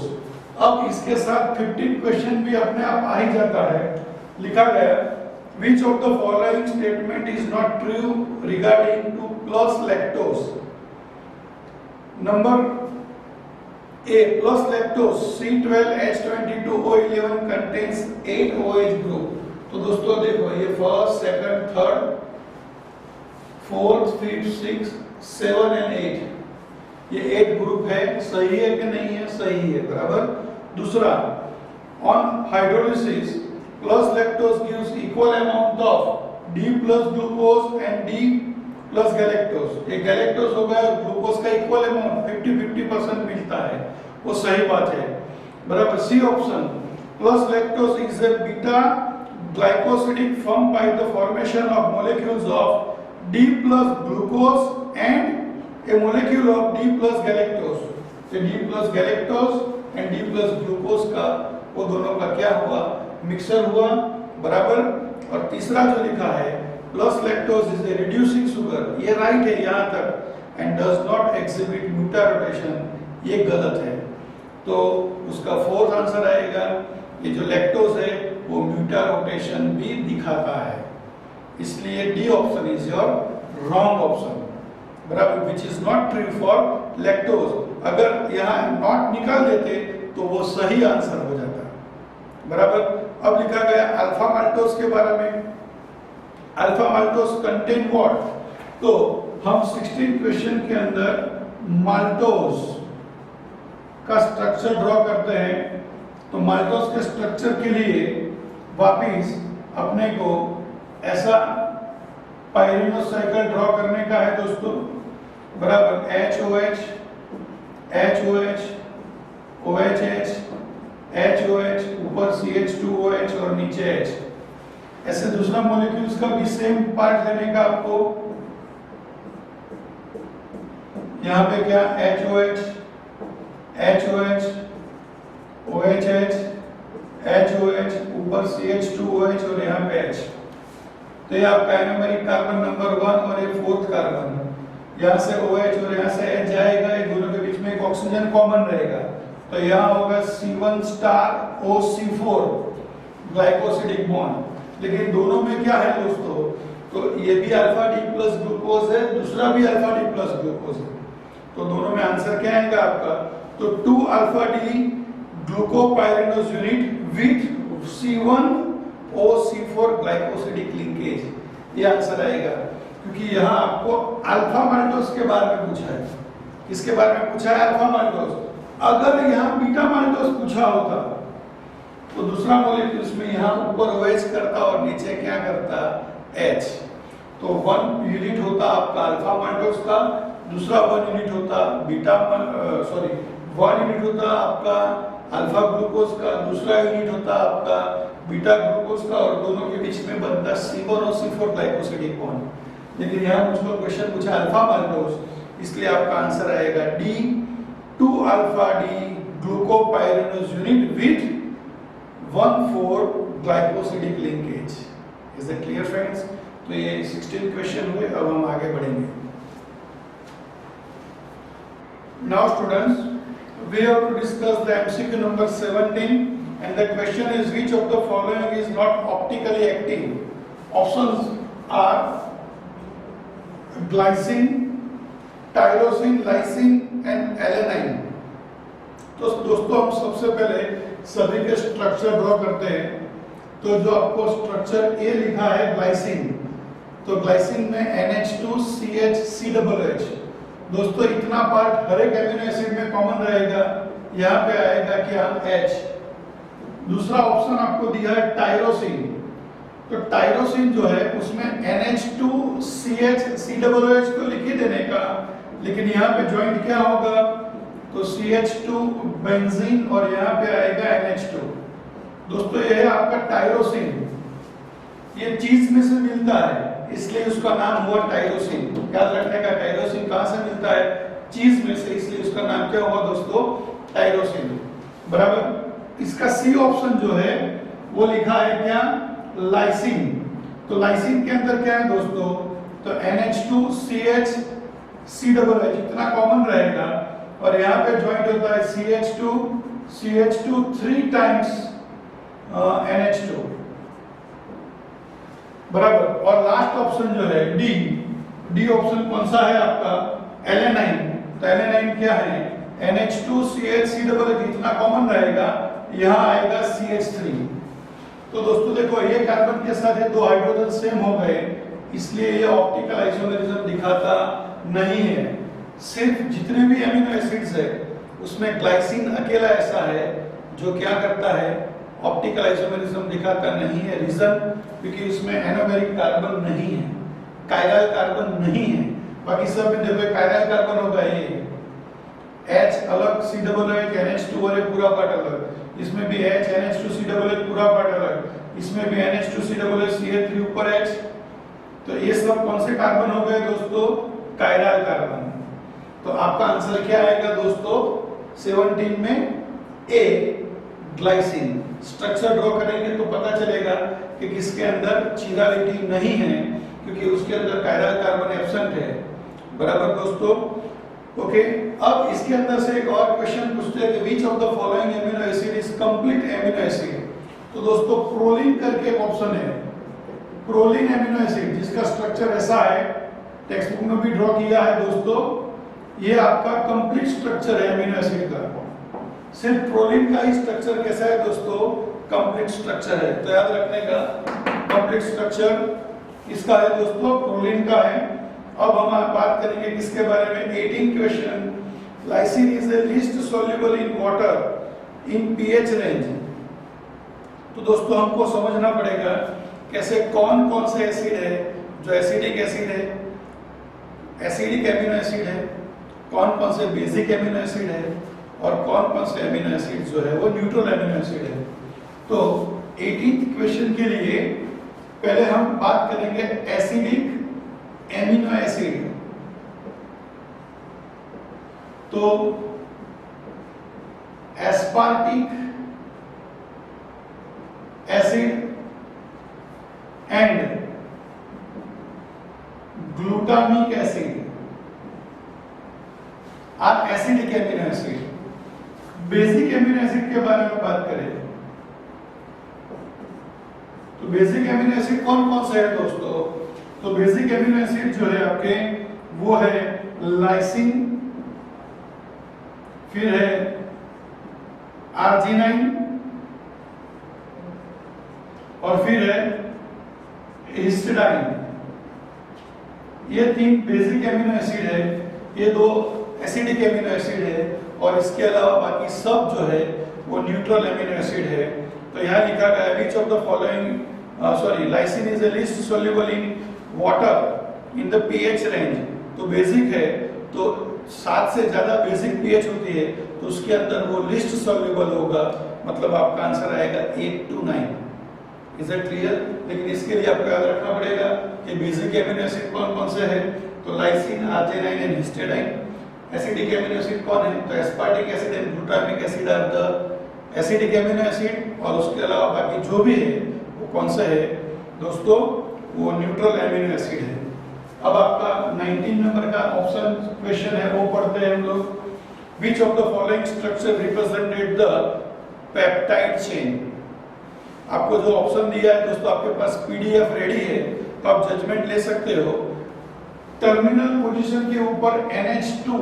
अब इसके साथ 15 क्वेश्चन भी अपने आप आ ही जाता है। लिखा गया which of the following statement is not true regarding to plus lactose। Number A, plus lactose C12H22O11 contains 8 OH group। तो दोस्तों देखो ये first, second, third, fourth, fifth, six, 7 and 8, ये 8 ग्रुप है, सही है कि नहीं है, सही है, बराबर। दूसरा, on hydrolysis plus lactose gives equal amount of D plus glucose and D plus galactose। ये galactose हो गया और ग्लूकोज का इक्वल अमाउंट 50-50% मिलता है, वो सही बात है, बराबर। C option, plus lactose is a beta glycosidic formed by the formation of molecules of D plus glucose and a molecule of D plus galactose। तो D plus galactose and D plus glucose का वो दोनों का क्या हुआ, मिक्सर हुआ, बराबर। और तीसरा जो लिखा है plus lactose is a reducing sugar, ये राइट है यहाँ तक, and does not exhibit mutarotation, ये गलत है। तो उसका फोर्थ आंसर आएगा, ये जो लैक्टोज है वो म्यूटा रोटेशन भी दिखाता है, इसलिए D option is your wrong option, बराबर, which is not true for lactose. अगर यहाँ नॉट निकाल देते तो वो सही आंसर हो जाता, बराबर। अब लिखा गया अल्फा माल्टोज के बारे में, अल्फा माल्टोज कंटेन व्हाट। तो हम 16 क्वेश्चन के अंदर माल्टोज का स्ट्रक्चर ड्रॉ करते हैं। तो माल्टोज के स्ट्रक्चर के लिए वापिस अपने को ऐसा पायरिनो साइकिल ड्रॉ करने का है दोस्तों, बराबर। HOH HOH OHH HOH, ऊपर CH2OH और नीचे H। ऐसे दूसरा मॉलिक्यूल्स का भी सेम पार्ट लेने का आपको, यहाँ पे क्या HOH HOH OHH HOH, ऊपर CH2OH और यहाँ पे H। तो ये आपका एनोमेरिक कार्बन नंबर 1 और ये फोर्थ कार्बन, यहाँ से OH और यहाँ से H जाएगा, ये दोनों के बीच में एक ऑक्सीजन कॉमन रहेगा, तो यहाँ होगा C1 star OC4 glycosidic bond. लेकिन दोनों में क्या है दोस्तों, तो ये भी अल्फा डी प्लस ग्लूकोज है, दूसरा भी अल्फा डी प्लस ग्लूकोज है, तो दोनों में आंसर क्या आएगा आपका, तो 2 alpha D glucopyranose unit with C1 OC4 glycosidic linkage, ये आंसर आएगा। क्योंकि यहाँ आपको अल्फा माल्टोज के बारे में पूछा है, किसके बारे में पूछा है, अल्फा माल्टोज। अगर यहाँ बीटा माल्टोज पूछा होता तो दूसरा मॉलिक्यूल्स में यहाँ ऊपर OH करता और नीचे क्या करता, H। तो 1 यूनिट होता आपका अल्फा माल्टोज का, दूसरा 1 यूनिट होता बीटा 1 यूनिट होता आपका अल्फा ग्लूकोज का, दूसरा यूनिट होता आपका बीटा ग्लूकोज का, और दोनों के बीच में बनता C1 और C4 ग्लाइकोसिडिक बॉन्ड। लेकिन यहाँ मुझको क्वेश्चन पूछा अल्फा माल्टोज, इसलिए आपका आंसर आएगा D, 2 alpha D glucopyranose unit with 1,4 glycosidic linkage, is it clear friends? तो ये 16 क्वेश्चन हुए, अब हम आगे बढ़ेंगे। Now students, we have to discuss the MCQ number 17 and the question is which of the following is not optically active? Options are glycine, tyrosine, lysine and alanine। तो दोस्तों हम सबसे पहले सभी के स्ट्रक्चर ड्रॉ करते हैं। तो जो आपको स्ट्रक्चर ए लिखा है ग्लाइसिन, तो ग्लाइसिन में NH2CH दोस्तों इतना पार्ट हर एक एमिनो एसिड में कॉमन रहेगा, यहाँ पे आएगा क्या H। दूसरा ऑप्शन आपको दिया है टायरोसिन, तो टायरोसिन जो है उसमें NH2CH तो लिख ही देने का, लेकिन यहाँ पे ज्वाइंट क्या होगा, तो CH2 बेंजीन और यहाँ पे आएगा NH2। दोस्तों ये है आपका टायरोसिन, ये चीज में से मिलता है इसलिए उसका नाम हुआ टायरोसिन। याद रखने का, टायरोसिन कहाँ से मिलता है, चीज में से, इसलिए उसका नाम क्या हुआ दोस्तों, टायरोसिन। बराबर। इसका सी ऑप्शन जो है वो लिखा है क्या, लाइसिन। तो लाइसिन के अंदर क्या है दोस्तों, तो NH2CH इतना कॉमन रहेगा और यहाँ पे ज्वाइंट होता है CH2 3 टाइम्स NH2। बराबर। और लास्ट ऑप्शन जो है डी ऑप्शन कौन सा है आपका, एलेनाइन। तो एलेनाइन क्या है, NH2CH इतना कॉमन रहेगा, यहाँ आएगा CH3। तो दोस्तों देखो ये कार्बन के साथ ये दो हाइड्रोजन सेम हो गए, इसलिए ये ऑप्टिकल आइसोमेरिज्म दिखाता नहीं है। सिर्फ जितने भी एमिनो एसिड्स है उसमें ग्लाइसिन अकेला ऐसा है जो क्या करता है, ऑप्टिकल आइसोमेरिज्म दिखाता नहीं है। रीजन, क्योंकि इसमें एनोमेरिक कार्बन नहीं है, कायरल कार्बन नहीं है। बाकी सब में देखो कायरल कार्बन होगा, ये H अलग, COOH NH2 और ये पूरा पार्ट अलग, इसमें भी H NH2COOH पूरा पार्ट अलग, इसमें भी NH2COOH CH3 ऊपर H। तो ये सब कौन से कार्बन हो गए दोस्तों, कायरल कार्बन। तो आपका आंसर क्या आएगा दोस्तों, 17 में ए ग्लाइसिन। स्ट्रक्चर ड्रॉ करेंगे तो पता चलेगा कि किसके अंदर चिरालिटी नहीं है, क्योंकि उसके अंदर कायरल कार्बन एब्सेंट है। बराबर दोस्तों, ओके। अब इसके अंदर से एक और क्वेश्चन पूछते हैं कि which of the following amino acid is complete amino acid. तो दोस्तों प्रोलिन करके एक ऑप्शन है, प्रोलिन एमिनो एसिड, जिसका स्ट्रक्चर ऐसा है, टेक्स्ट बुक में भी ड्रॉ किया है दोस्तों। ये आपका कंप्लीट स्ट्रक्चर है एमिनो एसिड का। सिर्फ प्रोलिन का ही स्ट्रक्चर कैसा है दोस्तों, कंप्लीट स्ट्रक्चर है। तो याद रखने का, कंप्लीट स्ट्रक्चर इसका है दोस्तों, प्रोलिन का है। अब हम बात करेंगे किसके बारे में, 18 question, lysine is the least soluble in water in pH range. तो दोस्तों हमको समझना पड़ेगा कैसे कौन कौन से एसिड है जो एसिडिक एसिड है, एसिडिक एमिनो एसिड है, कौन कौन से बेसिक एमिनो एसिड है और कौन कौन से एमिनो एसिड जो है वो न्यूट्रल एमिनो एसिड है। तो 18th क्वेश्चन के लिए पहले हम बात करेंगे एसिडिक एमिनो एसिड। तो aspartic acid and glutamic acid are acidic amino acid. Basic amino acid के बारे में बात करें तो बेसिक एमिनो एसिड कौन कौन से है दोस्तों, तो बेसिक एमिनो एसिड जो है आपके वो है लाइसिन, फिर है आर्जिनाइन और फिर है हिस्टिडाइन। ये तीन बेसिक एमिनो एसिड है, ये दो एसिडिक एमिनो एसिड है और इसके अलावा बाकी सब जो है वो न्यूट्रल एमिनो एसिड है। तो यहाँ लिखा गया है which of the following lysine is the least soluble in water in the pH range. तो बेसिक है तो 7 से ज्यादा बेसिक पीएच होती है तो उसके अंदर वो लिस्ट सॉल्युबल होगा, मतलब आपका आंसर आएगा 8 to 9। Is it clear? लेकिन इसके लिए आपको याद रखना पड़ेगा कि बेसिक एमिनो एसिड कौन कौन से है, तो lysine, arginine and histidine. Acidic amino acid कौन है, तो aspartic acid and glutamic acid are the acidic amino acid और उसके अलावा बाकी जो भी है वो कौन सा है, दोस्तों वो न्यूट्रल एमिनो एसिड है। अब आपका 19 नंबर का ऑप्शन क्वेश्चन है, वो पढ़ते हैं हम लोग। Which of the following structure represented the peptide chain? आपको जो ऑप्शन दिया है दोस्तों, आपके पास पीडीएफ रेडी है तो आप जजमेंट ले सकते हो। टर्मिनल पोजीशन के ऊपर NH2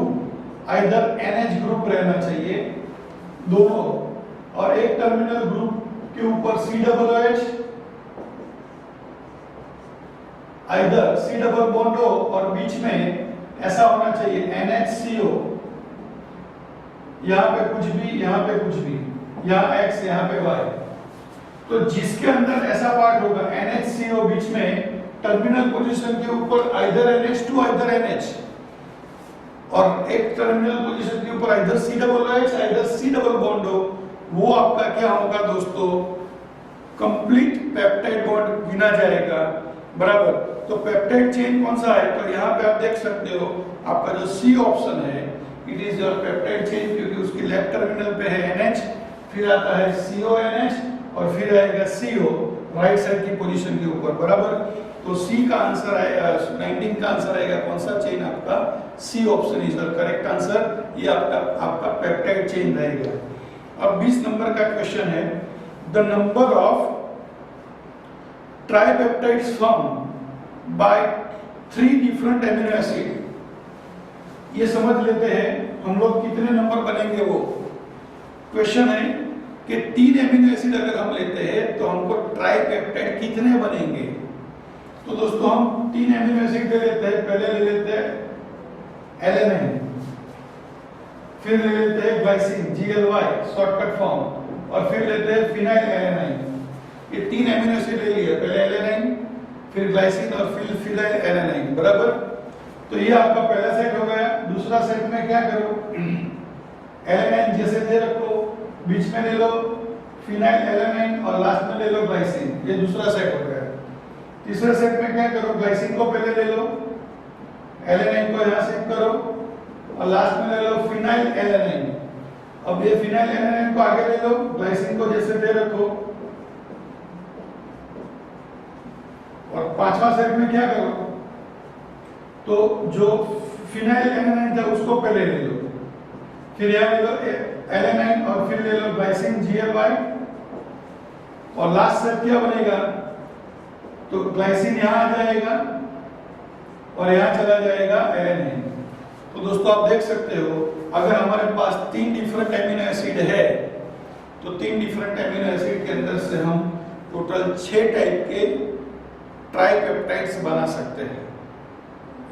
आइदर NH ग्रुप रहना चाहिए दोनों, और एक टर्मिनल ग्रुप के ऊपर COOH either C double bond हो और बीच में ऐसा होना चाहिए NHCO, यहाँ पे कुछ भी, यहाँ पे कुछ भी, यहाँ X यहाँ पे Y। तो जिसके अंदर ऐसा पार्ट होगा NHCO बीच में टर्मिनल पोजीशन के ऊपर आइदर NH2 आइदर NH, और एक टर्मिनल पोजीशन के ऊपर either COOH either C double bond हो, वो आपका क्या होगा दोस्तों, कंप्लीट पेप्टाइड बॉन्ड गिना जाएगा। बराबर। तो पेप्टाइड चेन कौन सा है, तो यहाँ पे आप देख सकते हो आपका जो सी ऑप्शन है, it is your peptide chain, क्योंकि उसकी लेफ्ट टर्मिनल पे है NH, फिर आता है CONH और फिर आएगा CO राइट साइड की पोजीशन के ऊपर। बराबर। तो सी का आंसर आएगा, 19 का आंसर आएगा कौन सा चेन आपका, C option is the correct answer. ये आपका पेप्टाइड चेन रहेगा। अब 20 नंबर का क्वेश्चन है, the number of tripeptides form by 3 different amino acid. ये समझ लेते हैं हम लोग कितने नंबर बनेंगे। वो क्वेश्चन है कि 3 एमिनो एसिड अगर हम लेते हैं तो हमको ट्राइपेप्टाइड कितने बनेंगे। तो दोस्तों हम 3 एमिनो एसिड ले लेते हैं। पहले ले लेते हैं एलेनाइन, फिर ले लेते हैं ग्लाइसिन GLY शॉर्टकट फॉर्म, और फिर लेते हैं फिनाइल एलेनाइन। ये 3 एमिनो एसिड ले लिए, पहले एलेनाइन, फिर ग्लाइसिन और फिर फिनाइल एलेनाइन। बराबर। तो ये आपका पहला सेट हो गया। दूसरा सेट में क्या करो, एलेनाइन जैसे दे रखो, बीच में ले लो फिनाइल एलेनाइन और लास्ट में ले लो ग्लाइसिन। ये दूसरा सेट हो गया। तीसरे सेट में क्या करो, ग्लाइसिन को पहले ले लो, एलेनाइन को यहाँ शिफ्ट करो और लास्ट में ले लो फिनाइल एलेनाइन। अब ये फिनाइल एलेनाइन को आगे ले लो, ग्लाइसिन को जैसे दे रखो, और पांचवा सेट में क्या करो, तो जो फिनाइल एलेनाइन था उसको पहले ले लो, फिर यहाँ ले लो एलेनाइन और फिर ले लो ग्लाइसिन GLY, और लास्ट सेट क्या बनेगा, तो ग्लाइसिन यहाँ आ जाएगा और यहाँ चला जाएगा एलेनाइन। तो दोस्तों आप देख सकते हो अगर हमारे पास 3 डिफरेंट एमिनो एसिड है तो 3 डिफरेंट एमिनो एसिड के अंदर से हम टोटल 6 टाइप के ट्राइपेप्टाइड्स बना सकते हैं।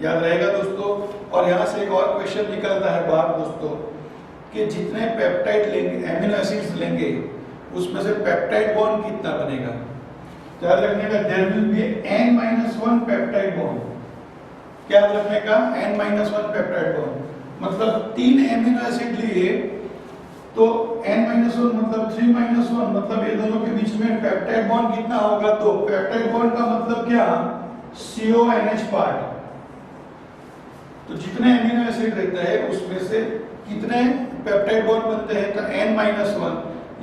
याद रहेगा दोस्तों। और यहाँ से एक और क्वेश्चन निकलता है बाहर दोस्तों कि जितने पेप्टाइड लेंगे, एमिनो एसिड्स लेंगे, उसमें से पेप्टाइड बॉन्ड कितना बनेगा। याद रखने का there will be n-1 peptide bond. क्या याद रखने का, n-1 पेप्टाइड बॉन्ड। मतलब 3 एमिनो एसिड लिए तो n-1 मतलब 3-1, मतलब ये दोनों के बीच में पेप्टाइड बॉन्ड कितना होगा, तो पेप्टाइड बॉन्ड का मतलब क्या, CONH पार्ट। तो जितने एमिनो एसिड रहता है उसमें से कितने पेप्टाइड बॉन्ड बनते हैं, तो n-1।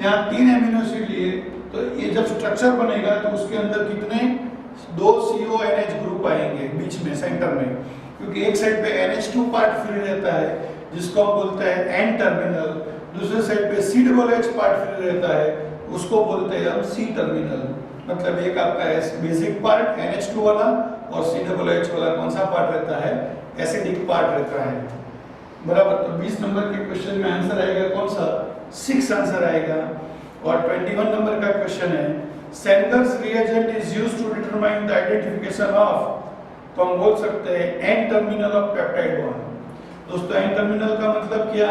यहाँ 3 एमिनो एसिड लिए तो ये जब स्ट्रक्चर बनेगा तो उसके अंदर कितने, 2 CONH ग्रुप आएंगे बीच में सेंटर में, क्योंकि एक साइड पे NH2 पार्ट फ्री रहता है जिसको हम बोलते हैं N टर्मिनल, दूसरे साइड पे COOH पार्ट फ्री रहता है उसको बोलते हैं हम C टर्मिनल। मतलब एक आपका बेसिक पार्ट NH2 वाला और COOH वाला कौन सा पार्ट रहता है, एसिडिक पार्ट रहता है। बराबर। तो 20 नंबर के क्वेश्चन में आंसर आएगा कौन सा, 6 आंसर आएगा। और 21 नंबर का क्वेश्चन है, Sanger's reagent is used to determine the identification of, तो हम बोल सकते हैं N terminal of peptide bond. दोस्तों N टर्मिनल का मतलब क्या,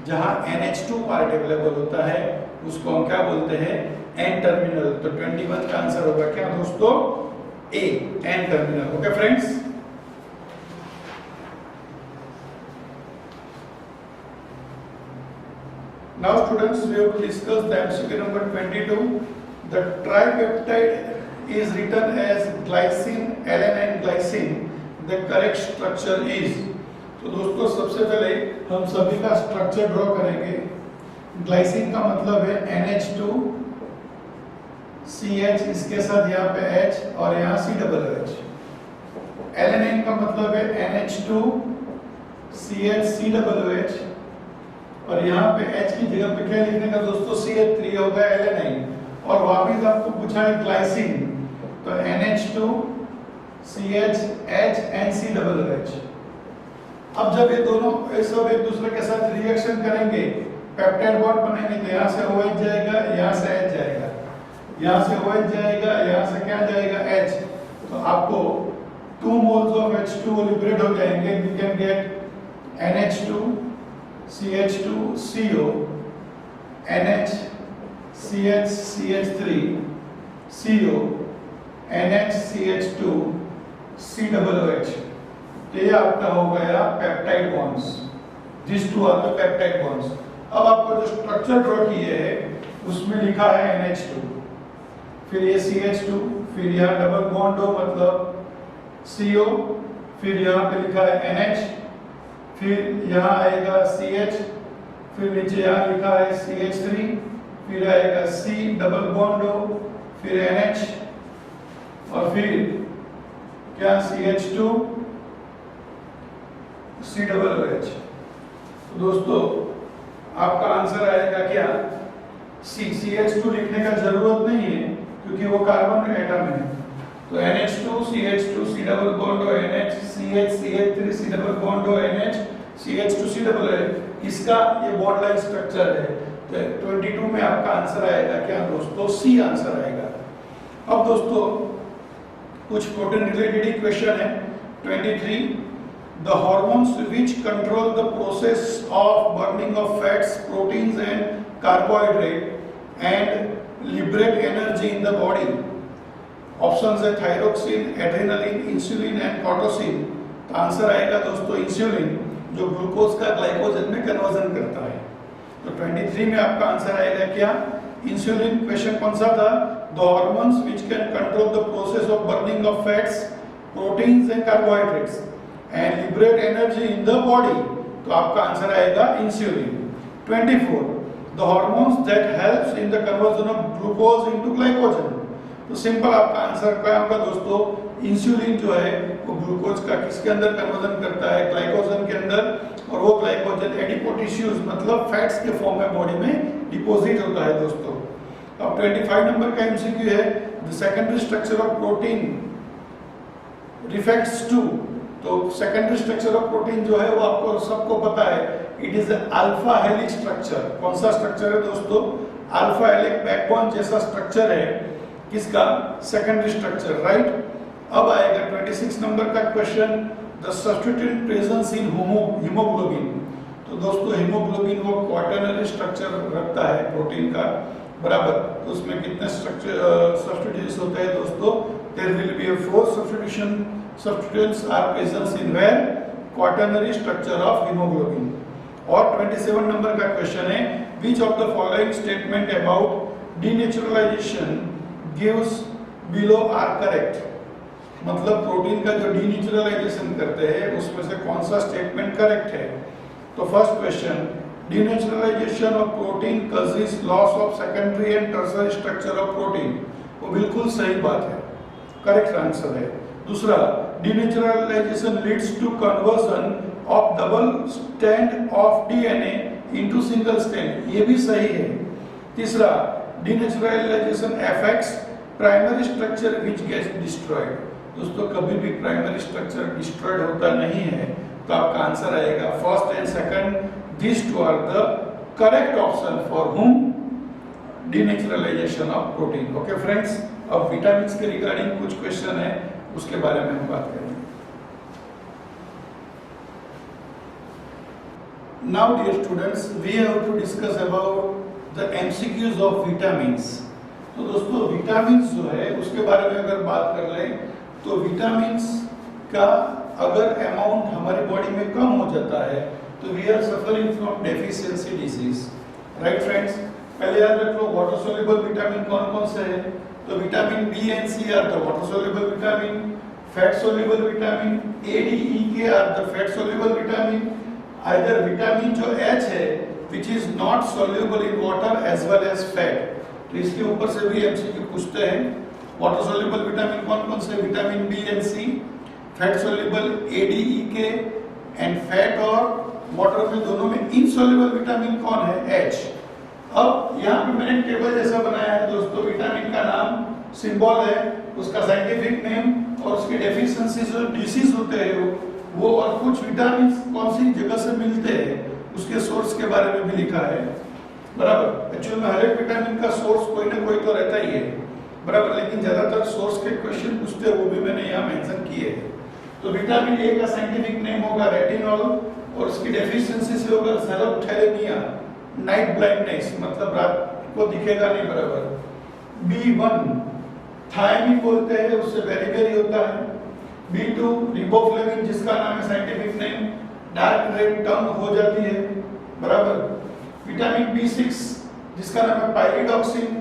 जहां NH2 पार्ट अवेलेबल होता है उसको हम क्या बोलते हैं, N टर्मिनल। तो 21 का आंसर होगा क्या दोस्तों, A, N terminal. Okay friends. Now students, we have to discuss the MCQ number 22. The tripeptide is written as glycine, alanine, glycine. The correct structure is. तो दोस्तों सबसे पहले हम सभी का स्ट्रक्चर ड्रॉ करेंगे। ग्लाइसिन का मतलब है NH2 CH, इसके साथ यहाँ पे H और यहाँ COOH। एलेनाइन का मतलब है NH2 CH COOH, और यहाँ पे H की जगह पे क्या लिखने का दोस्तों, CH3 होगा एलेनाइन। और वापिस आपको पूछा है ग्लाइसिन, तो NH2 CH H NCOOH। अब जब ये दोनों ये सब एक दूसरे के साथ रिएक्शन करेंगे, पेप्टाइड बॉन्ड बनेंगे, तो यहाँ से OH जाएगा, यहाँ से H जाएगा, यहाँ से OH जाएगा, यहाँ से क्या जाएगा, H। तो आपको 2 moles of H2 लिबरेट हो जाएंगे। You can get NH2 CH2 CO NH CH CH3 CO NH CH2 COOH। तो ये आपका हो गया peptide bonds. This two are the peptide bonds. अब आपको जो स्ट्रक्चर ड्रॉ किए है उसमें लिखा है NH2, फिर ये CH2, फिर यहाँ डबल बॉन्ड हो मतलब CO, फिर यहाँ पे लिखा है NH, फिर यहाँ आएगा CH, फिर नीचे यहाँ लिखा है CH3, फिर आएगा C डबल बॉन्ड हो, फिर NH, और फिर क्या CH2 COOH। तो दोस्तों आपका आंसर आएगा क्या, CH2 लिखने का जरूरत नहीं है क्योंकि वो कार्बन एटम है। तो NH2 CH2 C double bond हो NH, CH CH3 C double bond हो NH, CH2 C डबल है, इसका ये बॉन्ड लाइन स्ट्रक्चर है। तो 22 में आपका आंसर आएगा क्या दोस्तों, C आंसर आएगा। अब दोस्तों कुछ प्रोटीन रिलेटेड इक्वेशन है। 23, the hormones which control the process of burning of fats, proteins and carbohydrate and liberate energy in the body. Options है thyroxine, adrenaline, insulin and cortisol. तो आंसर आएगा दोस्तों इंसुलिन, जो ग्लूकोज का ग्लाइकोजन में कन्वर्जन करता है। तो 23 में आपका आंसर आएगा क्या, इंसुलिन। क्वेश्चन कौन सा था, the hormones which can control the process of burning of fats, proteins and carbohydrates and liberate energy in the body. तो आपका आंसर आएगा insulin. 24, the hormones that helps in the conversion of glucose into glycogen. तो सिंपल आपका आंसर क्या होगा दोस्तों, इंसुलिन जो है वो ग्लूकोज का किसके अंदर कन्वर्जन करता है, ग्लाइकोजन के अंदर, और वो ग्लाइकोजन एडिपोटिशियस मतलब फैट्स के फॉर्म में बॉडी में डिपॉजिट होता है दोस्तों। अब 25 नंबर का एमसीक्यू है, the secondary structure of protein reflects to. तो सेकेंडरी स्ट्रक्चर ऑफ प्रोटीन जो है वो आपको सबको पता है, it is alpha helix structure. कौन सा स्ट्रक्चर है दोस्तों, अल्फा हेलिक्स बैकबोन जैसा स्ट्रक्चर है किसका, सेकेंडरी स्ट्रक्चर, राइट। अब आएगा 26 नंबर का question, the substituent presence in haemoglobin. तो दोस्तों हीमोग्लोबिन वो क्वाटर्नरी स्ट्रक्चर रखता है प्रोटीन का, बराबर। तो उसमें कितने स्ट्रक्चर सब्स्टिट्यूएंट्स होते हैं दोस्तों, there will be 4 substituents are present in where quaternary structure of hemoglobin। और 27 नंबर का क्वेश्चन है, which of the following statement about denaturalization gives below are correct। मतलब प्रोटीन का जो डीनेचुरलाइजेशन करते हैं उसमें से कौन सा स्टेटमेंट करेक्ट है। तो first question, denaturalisation of protein causes loss of secondary and tertiary structure of protein, वो बिल्कुल सही बात है, करेक्ट आंसर है। दूसरा, denaturalisation leads to conversion of double strand of DNA into single strand, ये भी सही है। तीसरा, denaturalisation affects primary structure which gets destroyed. दोस्तों कभी भी प्राइमरी स्ट्रक्चर डिस्ट्रॉयड होता नहीं है, तो आपका आंसर आएगा first and second, this two are the correct option for whom denaturalisation of protein. Okay friends, अब विटामिन्स के रिगार्डिंग कुछ क्वेश्चन है, उसके बारे में हम बात करेंगे। Now dear students, we have to discuss about the MCQs of vitamins. तो दोस्तों विटामिन्स जो है उसके बारे में अगर बात कर लें तो विटामिन्स का अगर अमाउंट हमारी बॉडी में कम हो जाता है तो we are suffering from deficiency disease, right friends. पहले याद रख लो वाटर सोल्यूबल विटामिन कौन कौन से है, तो vitamin B and C are the water soluble vitamin, fat soluble vitamin, A D E K are the fat soluble vitamin. Either vitamin जो एच है which is not soluble in water as well as fat, तो इसके ऊपर से भी एमसीक्यू पूछते हैं। वाटर सोल्यूबल विटामिन कौन कौन से? Vitamin B and C. Fat soluble A D E K. And fat और वाटर में दोनों में इनसोल्यूबल विटामिन कौन है? एच। अब यहाँ पे मैंने टेबल जैसा बनाया है दोस्तों, विटामिन का नाम सिंबल है, उसका साइंटिफिक नेम और उसकी डेफिशिएंसी जो डिसीज होते हैं वो और कुछ विटामिन कौन सी जगह से मिलते हैं उसके सोर्स के बारे में भी लिखा है, बराबर। एक्चुअली में हर एक विटामिन का सोर्स कोई ना कोई तो रहता ही है, बराबर, लेकिन ज्यादातर सोर्स के क्वेश्चन पूछते हैं वो भी मैंने यहाँ मेंशन किए हैं। तो विटामिन ए का साइंटिफिक नेम होगा रेटिनॉल और उसकी डेफिशिएंसी से होगा ज़ेरोथैलेमिया, नाइट ब्लाइंडनेस, मतलब रात को दिखेगा नहीं, बराबर। B1 थायमिन बोलते हैं, उससे बेरिबेरी होता है। B2 रिबोफ्लेविन, जिसका नाम है साइंटिफिक नेम, डार्क रेड टंग हो जाती है, बराबर। विटामिन B6 जिसका नाम है पायरिडॉक्सिन,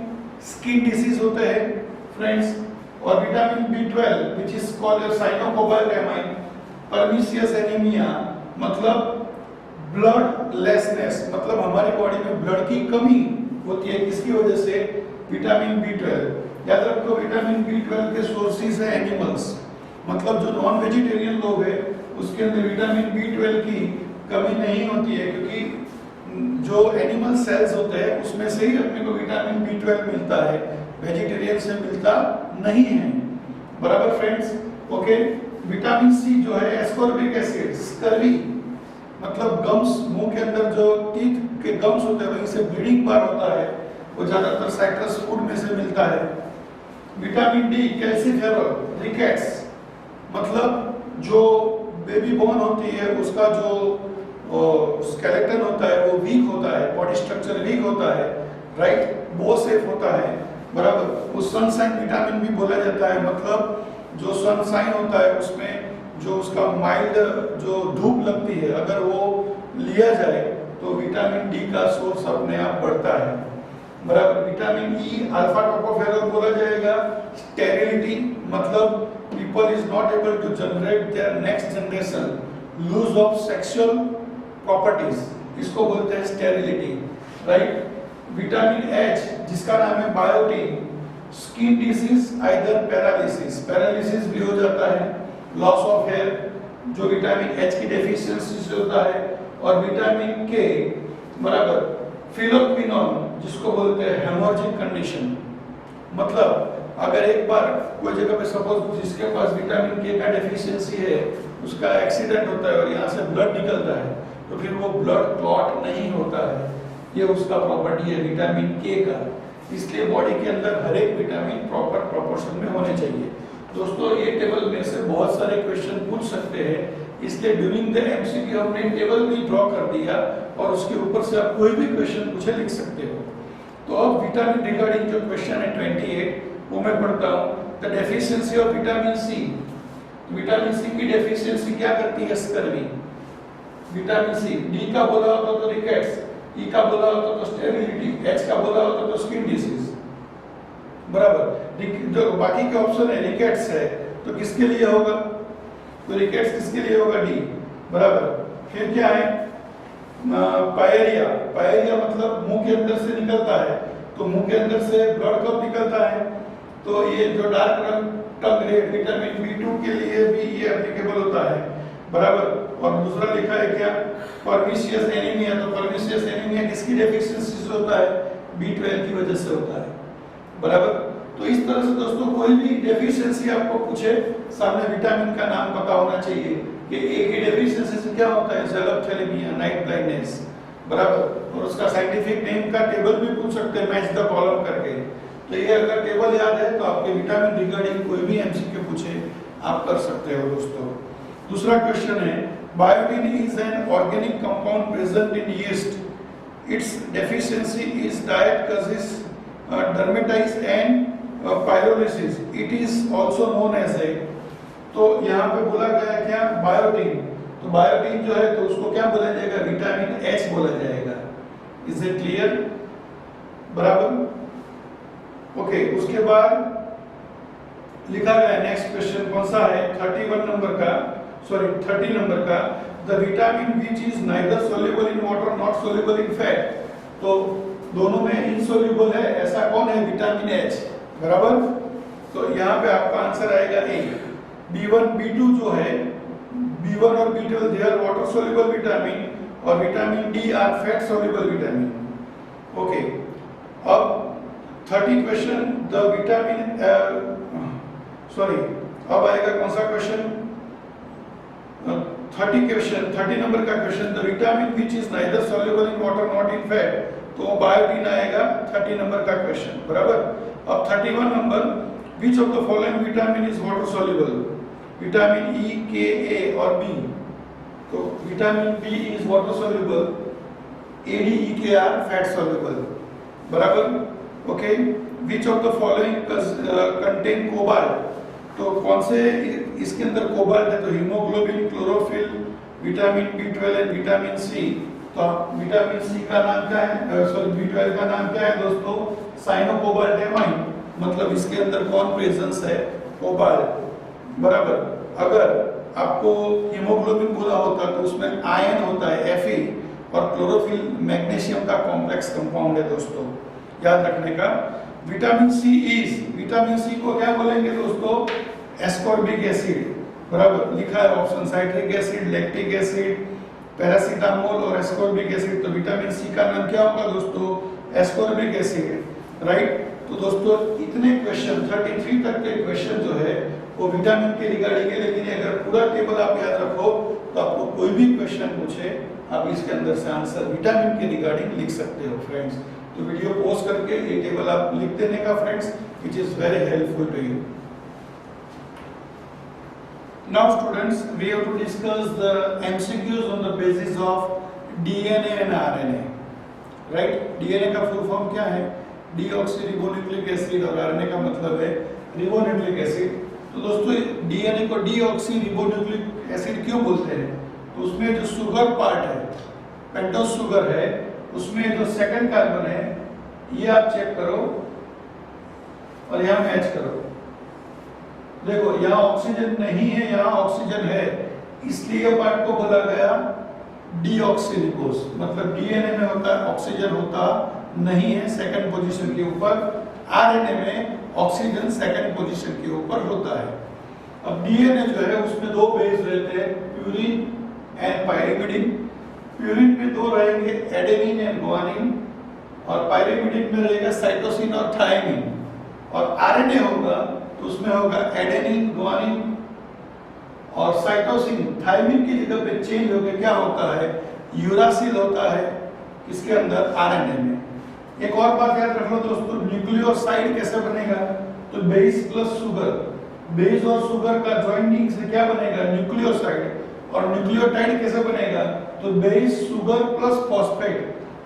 स्किन डिसीज होते हैं फ्रेंड्स। और vitamin B12 which is called cyanocobalamin, pernicious anaemia, मतलब ब्लड लेसनेस, मतलब हमारी बॉडी में ब्लड की कमी होती है, किसकी वजह से? Vitamin B12। याद रखो विटामिन B12 के सोर्सेज है एनिमल्स, मतलब जो नॉन वेजिटेरियन लोग हैं उसके अंदर विटामिन B12 की कमी नहीं होती है, क्योंकि जो एनिमल सेल्स होते हैं उसमें से ही अपने को विटामिन B12 मिलता है, वेजिटेरियन से मिलता नहीं है, बराबर फ्रेंड्स। ओके, विटामिन सी जो है एस्कॉर्बिक एसिड, स्कर्वी, मतलब गम्स, मुंह के अंदर जो टीथ के गम्स होते हैं वहीं से ब्लीडिंग बार होता है, वो ज्यादातर साइट्रस फूड में से मिलता है। विटामिन डी कैल्सीफेरॉल, रिकेट्स, मतलब जो बेबी बोन होती है उसका जो स्केलेटन होता है वो वीक होता है, बॉडी स्ट्रक्चर वीक होता है, राइट, बो सेफ होता है, बराबर। उस सनसाइन विटामिन भी बोला जाता है, मतलब जो सनसाइन होता है उसमें जो उसका माइल्ड जो धूप लगती है अगर वो लिया जाए तो विटामिन डी का सोर्स अपने आप बढ़ता है, बराबर। विटामिन ई अल्फा टोकोफेरॉल बोला जाएगा, स्टेरिलिटी, मतलब people is not able to generate their next generation, lose of sexual properties, इसको बोलते हैं स्टेरिलिटी, राइट। विटामिन एच जिसका नाम है biotin, skin disease either paralysis, paralysis भी हो जाता है, लॉस ऑफ हेयर जो विटामिन एच की डेफिशिएंसी से होता है। और विटामिन के, बराबर, फिलोक्विनोन जिसको बोलते हैं हेमोरेजिक कंडीशन, मतलब अगर एक बार कोई जगह पे सपोज जिसके पास विटामिन के का डेफिशिएंसी है उसका एक्सीडेंट होता है और यहाँ से ब्लड निकलता है तो फिर वो ब्लड क्लॉट नहीं होता है, ये उसका प्रॉपर्टी है विटामिन के का। इसलिए बॉडी के अंदर हर एक विटामिन प्रॉपर प्रोपोर्शन में होने चाहिए। दोस्तों ये टेबल में से बहुत सारे क्वेश्चन पूछ सकते हैं, इसलिए ड्यूरिंग द एमसीक्यू हमने टेबल भी ड्रॉ कर दिया और उसके ऊपर से आप कोई भी क्वेश्चन पूछे लिख सकते हो। तो अब विटामिन रिगार्डिंग जो क्वेश्चन है 28 वो मैं पढ़ता हूँ। The deficiency of vitamin C, vitamin C की डेफिशिएंसी क्या करती है? स्कर्वी। विटामिन सी, डी का बोला होता तो रिकेट्स, ई का बोला होता तो स्टेरिलिटी, एच का बोला होता तो स्किन डिसीज, बराबर। जो बाकी के ऑप्शन है रिकेट्स है तो किसके लिए होगा? तो रिकेट्स किसके लिए होगा? डी, बराबर। फिर क्या है? पायरिया, पायरिया मतलब मुंह के अंदर से निकलता है, तो मुंह के अंदर से ब्लड कब निकलता है? तो ये जो डार्क टंग रेड विटामिन B2 के लिए भी ये एप्लीकेबल होता है, बराबर। और दूसरा लिखा है क्या? परमिशियस एनीमिया, तो परमिशियस एनीमिया किसकी डेफिशिएंसी से होता है? B12 की वजह से होता है, बराबर। तो इस तरह से दोस्तों कोई भी डेफिशिएंसी आपको पूछे सामने विटामिन का नाम पता होना चाहिए कि ए की डेफिशिएंसी से क्या होता है? ज़ेरोथैलेमिया, नाइट ब्लाइंडनेस, बराबर। और उसका साइंटिफिक नेम का टेबल भी पूछ सकते हैं मैच द कॉलम करके। तो ये अगर टेबल याद है तो आपके विटामिन रिगार्डिंग कोई भी एमसीक्यू पूछे आप कर सकते हो दोस्तों। दूसरा क्वेश्चन है, biotin is an organic compound present in yeast, its deficiency is diet causes dermatitis and pyrolysis, it is also known as A. तो यहाँ पे बोला गया है क्या? बायोटिन। तो बायोटिन जो है तो उसको क्या बोला जाएगा? विटामिन एच बोला जाएगा। Is it clear? बराबर। ओके, उसके बाद लिखा गया नेक्स्ट क्वेश्चन कौन सा है? 31 नंबर का, सॉरी 30 नंबर का। The vitamin which is neither soluble in water not soluble in fat. तो दोनों में इनसोल्यूबल है, ऐसा कौन है? विटामिन एच, बराबर। तो यहाँ पे आपका आंसर आएगा ए। B1 B2 जो है, B1 और B2 they are water soluble vitamin और vitamin D are fat soluble vitamin. Okay, अब 30 क्वेश्चन द विटामिन अब आएगा कौन सा क्वेश्चन? 30 नंबर का question, the vitamin which is neither soluble in water not in fat, तो बायोटीन आएगा 30 नंबर का क्वेश्चन, बराबर। अब 31 नंबर, which of the following vitamin is water soluble? Vitamin E, K, A और बी। तो vitamin B is water soluble, A, D, E, K are fat soluble, बराबर। Okay, which of the following contain cobalt, तो कौन से इसके अंदर कोबाल्ट है? तो haemoglobin, chlorophyll, vitamin B12 and vitamin C. तो विटामिन सी का नाम क्या है? सॉरी, B12 का नाम क्या है दोस्तों? साइनोकोबाल्टेमाइन, मतलब इसके अंदर कौन प्रेजेंस है? कोबाल्ट, बराबर। अगर आपको हीमोग्लोबिन बोला होता तो उसमें आयन होता है Fe, और क्लोरोफिल मैग्नीशियम का कॉम्प्लेक्स कंपाउंड है दोस्तों, याद रखने का। विटामिन सी को क्या बोलेंगे दोस्तों? एस्कॉर्बिक एसिड, बराबर। लिखा है option, citric acid, lactic acid, paracetamol और एस्कॉर्बिक एसिड। तो विटामिन सी का नाम क्या होगा दोस्तों? Ascorbic acid, right. तो दोस्तों इतने क्वेश्चन 33 तक के क्वेश्चन जो है वो विटामिन के रिगार्डिंग है, लेकिन अगर पूरा टेबल आप याद रखो तो आपको कोई भी क्वेश्चन पूछे आप इसके अंदर से आंसर विटामिन के रिगार्डिंग लिख सकते हो फ्रेंड्स। तो वीडियो पॉज करके ये टेबल आप लिख देने का friends, which is very helpful to you. Now students, we have to discuss the MCQs on the basis of DNA and RNA, right? DNA का फुल फॉर्म क्या है? डीऑक्सीरिबोन्यूक्लिक एसिड, और RNA का मतलब है रिबोन्यूक्लिक एसिड। तो दोस्तों DNA को डीऑक्सीरिबोन्यूक्लिक एसिड क्यों बोलते हैं? तो उसमें जो शुगर पार्ट है, पेंटोस शुगर है, उसमें जो सेकंड कार्बन है, ये आप चेक करो और यहाँ मैच करो। देखो यहाँ ऑक्सीजन नहीं है, यहाँ ऑक्सीजन है, इसलिए पार्ट को बोला गया डीऑक्सीरिबोस। मतलब डीएनए में होता है ऑक्सीजन होता नहीं है सेकंड पोजीशन के ऊपर, आरएनए में ऑक्सीजन सेकंड पोजीशन के ऊपर होता है। अब डीएनए जो है उसमें दो बेस रहते हैं, प्यूरिन एंड पायरिमिडिन। प्यूरिन में दो रहेंगे, एडेनिन एंड गुआनिन, और पायरिमिडिन में रहेगा साइटोसिन और थायमिन। और आरएनए होगा तो उसमें होगा एडेनिन, गुआनिन और साइटोसिन। थायमिन की जगह पे चेंज होकर क्या होता है? यूरासिल होता है इसके अंदर आरएनए में। एक और बात याद रख लो दोस्तों, न्यूक्लियोसाइड कैसे बनेगा? तो बेस प्लस शुगर, बेस और शुगर का ज्वाइंटिंग से क्या बनेगा? न्यूक्लियोसाइड। और न्यूक्लियोटाइड कैसे बनेगा? तो base sugar plus phosphate.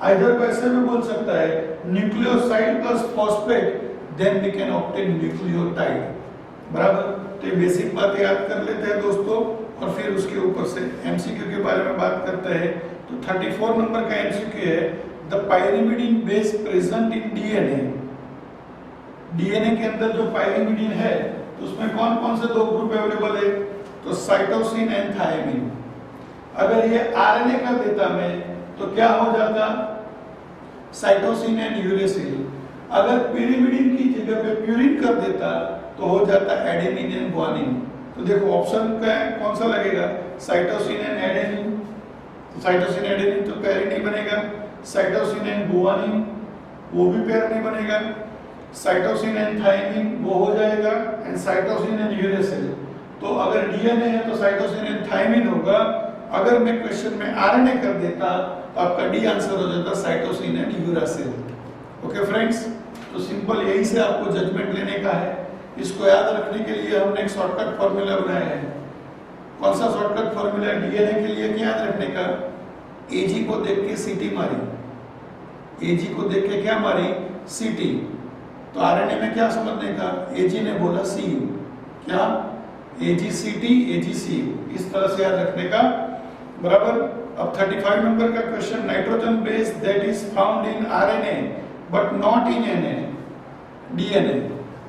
Either को ऐसे भी बोल सकता है nucleoside plus phosphate, then we can obtain nucleotide, बराबर। तो ये बेसिक बात याद कर लेते हैं दोस्तों, और फिर उसके ऊपर से एमसीक्यू के बारे में बात करते हैं। तो 34 नंबर का एमसीक्यू है, the pyrimidine base present in DNA. DNA के अंदर जो पायरिमिडिन है तो उसमें कौन कौन से दो ग्रुप अवेलेबल है? तो साइटोसिन एंड थायमिन। अगर ये आरएनए कर देता मैं तो क्या हो जाता? Cytosine and uracil. अगर pyrimidine की जगह पे प्यूरिन कर देता तो हो जाता एडेनिन एंड गुआनिन। तो देखो ऑप्शन का कौन सा लगेगा? Cytosine and adenine. तो साइटोसिन एडेनिन तो पेयर ही नहीं बनेगा। साइटोसिन एंड गुआनिन वो भी पेयर नहीं बनेगा। साइटोसिन एंड थायमिन वो हो जाएगा, एंड साइटोसिन एंड यूरेसिल। तो अगर डीएनए है तो साइटोसिन एंड थायमिन होगा। अगर मैं क्वेश्चन में आरएनए कर देता तो आपका डी आंसर हो जाता cytosine and uracil. Okay friends, तो सिंपल यही से आपको जजमेंट लेने का है। इसको याद रखने के लिए हमने एक शॉर्टकट फॉर्मूला बनाया है। कौन सा शॉर्टकट फॉर्मूला? डीएनए के लिए क्या याद रखने का? एजी को देख के सीटी मारी, एजी को देख के क्या मारी? सीटी। तो आरएनए में क्या समझने का? एजी ने बोला सीयू, क्या? एजी सीटी, एजी सीयू, इस तरह से याद रखने का, बराबर। अब 35 नंबर का question, nitrogen base that is found in RNA but not in DNA.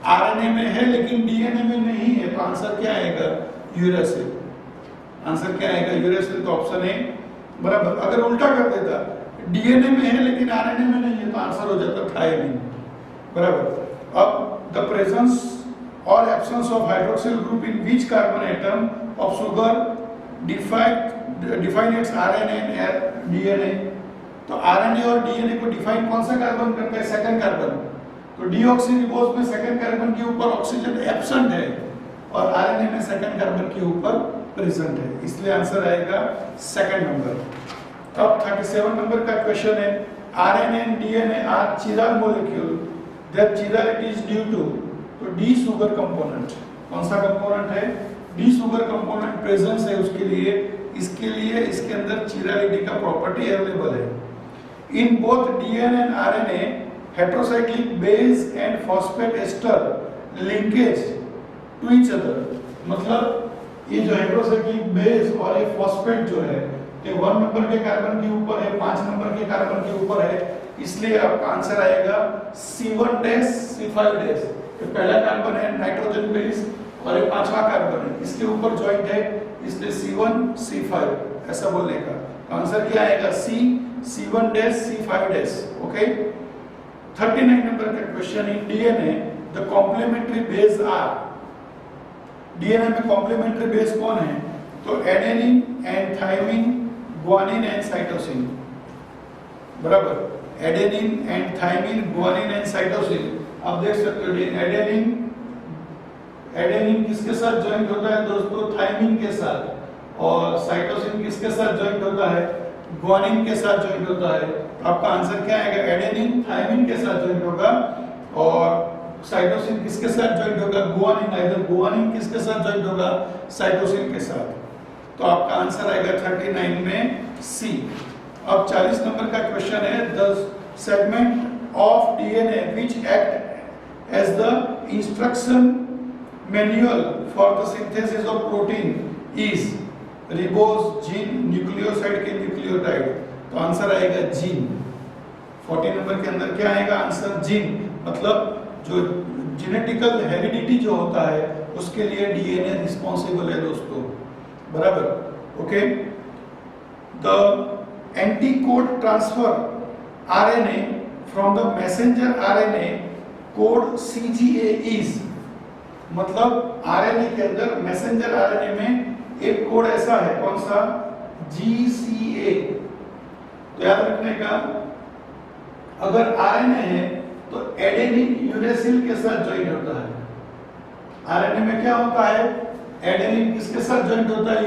RNA में है लेकिन डीएनए में नहीं है, तो आंसर क्या आएगा? यूरेसिल। आंसर क्या आएगा? यूरेसिल। तो ऑप्शन ए, बराबर। अगर उल्टा कर देता, डीएनए में है लेकिन आरएनए में नहीं है, तो आंसर हो जाता थायमिन। बराबर। अब द प्रेजेंस और absence of hydroxyl group in which carbon atom of sugar define it's RNA and DNA. तो आरएनए और डीएनए को डिफाइन कौन सा कार्बन करता है? Second carbon. तो डीऑक्सीरिबोज में सेकंड कार्बन के ऊपर ऑक्सीजन एब्सेंट है और आरएनए में सेकंड कार्बन के ऊपर प्रेजेंट है, इसलिए आंसर आएगा सेकंड नंबर। अब 37 नंबर का क्वेश्चन है, RNA and DNA are chiral molecule, their chirality is due to. तो डी शुगर कंपोनेंट, कौन सा कंपोनेंट है? डी शुगर कंपोनेंट प्रेजेंस है उसके लिए, इसके लिए इसके अंदर चिरलिटी का प्रॉपर्टी अवेलेबल है। In both DNA and RNA heterocyclic base and phosphate ester linkage to each other. मतलब ये जो हेटेरोसाइक्लिक बेस और ये फॉस्फेट जो है ये 1 नंबर के कार्बन के ऊपर है, 5 नंबर के कार्बन के ऊपर है, इसलिए आपका आंसर आएगा C1 डैश C5 डैश। ये पहला कार्बन है नाइट्रोजन बेस और ये 5वां कार्बन है, इसके ऊपर जॉइंट है, इसलिए C1 C5 ऐसा बोलने का। तो आंसर क्या आएगा? C1 dash C5 dash. Okay. 39 नंबर का question in DNA the complementary base are. DNA में कॉम्प्लीमेंट्री बेस कौन है? तो adenine and thymine, guanine and cytosine. बराबर। Adenine and thymine, guanine and cytosine. आप देख सकते हो एडेनिन किसके साथ ज्वाइंट होता है दोस्तों? थायमिन के साथ। और साइटोसिन किसके साथ ज्वाइंट होता है? ग्वानिन के साथ ज्वाइंट होता है। तो आपका आंसर क्या आएगा? एडेनिन थायमिन के साथ ज्वाइंट होगा और साइटोसिन किसके साथ ज्वाइंट होगा? गुआनिन। आइदर गुआनिन किसके साथ ज्वाइंट होगा? साइटोसिन के साथ। तो आपका आंसर आएगा 39 में सी। अब 40 नंबर का क्वेश्चन है, the segment of DNA which act as the instruction manual for the synthesis of protein is ribose, gene, nucleoside के न्यूक्लियोटाइड। तो आंसर आएगा जीन। 40 नंबर के अंदर क्या आएगा आंसर? जीन। मतलब जो जेनेटिकल हेरिडिटी जो होता है उसके लिए डीएनए रिस्पॉन्सिबल है दोस्तों। बराबर। Okay. The anticode transfer RNA from the messenger RNA code CGA is. मतलब आरएनए के अंदर मैसेंजर आरएनए में एक कोड ऐसा है, कौन सा? जीसीए। तो याद रखने का, अगर आरएनए है तो एडेनिन यूरेसिल के साथ ज्वाइंट होता है। आरएनए में क्या होता है? एडेनिन किसके साथ ज्वाइंट होता है?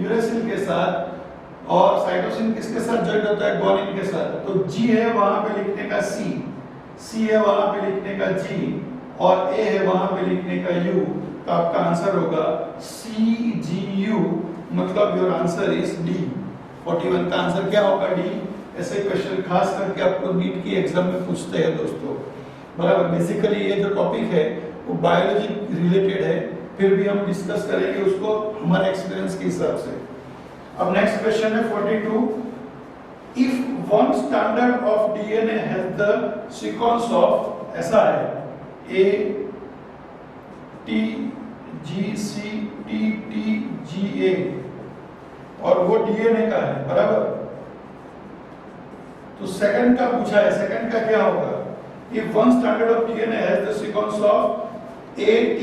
यूरेसिल के साथ। और साइटोसिन किसके साथ ज्वाइंट होता है? ग्वानिन के साथ। तो जी है वहां पे लिखने का सी है वहां पे लिखने का जी, और ए है वहां पे लिखने का यू। तो आपका आंसर होगा CGU। मतलब योर आंसर इज डी। 41 का आंसर क्या होगा? डी। ऐसे क्वेश्चन खास करके आपको नीट की एग्जाम में पूछते हैं दोस्तों। बराबर। बेसिकली ये जो टॉपिक है वो बायोलॉजी रिलेटेड है, फिर भी हम डिस्कस करेंगे उसको हमारे एक्सपीरियंस के हिसाब से। अब नेक्स्ट क्वेश्चन है 42, if one standard of DNA has the sequence of, ऐसा है A T G C T T G A और वो डीएनए का है। बराबर। तो सेकंड का पूछा है, सेकंड का क्या होगा? If one standard of DNA has the sequence of A T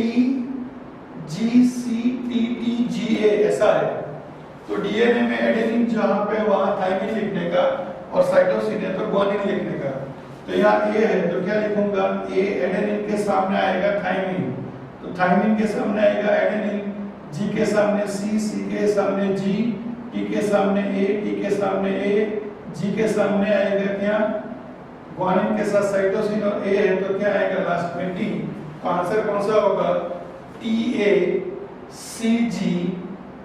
G C T T G A, ऐसा है, तो डीएनए में एडेनिन जहां पे वहां थायमिन लिखने का और साइटोसिन है तो ग्वानिन लिखने का। तो यहाँ ए है तो क्या लिखूंगा? ए एडेनिन के सामने आएगा थायमिन, तो थायमिन के सामने आएगा एडेनिन, जी के सामने सी के सामने जी, टी के सामने ए, टी के सामने ए, जी के सामने आएगा क्या? ग्वानिन के साथ साइटोसिन और ए है तो क्या आएगा लास्ट में? टी। तो आंसर कौन सा होगा? TA CG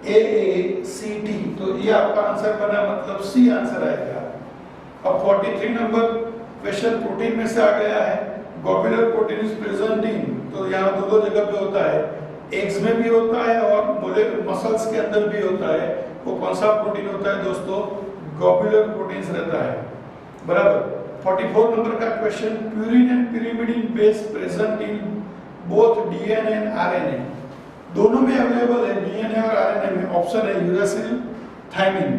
AA CT। तो ये आपका आंसर बना, मतलब सी आंसर आएगा। अब 43 नंबर क्वेश्चन प्रोटीन में से आ गया है, globular protein is present in. तो यहाँ दो जगह पे होता है, एग्स में भी होता है और मसल्स के अंदर भी होता है। वो कौन सा प्रोटीन होता है दोस्तों? ग्लोबुलर प्रोटीन्स रहता है। बराबर। 44 नंबर का question, purine and pyrimidine base present in both DNA and RNA. दोनों में अवेलेबल है, डीएनए और आरएनए में। ऑप्शन है यूरेसिल, थायमिन।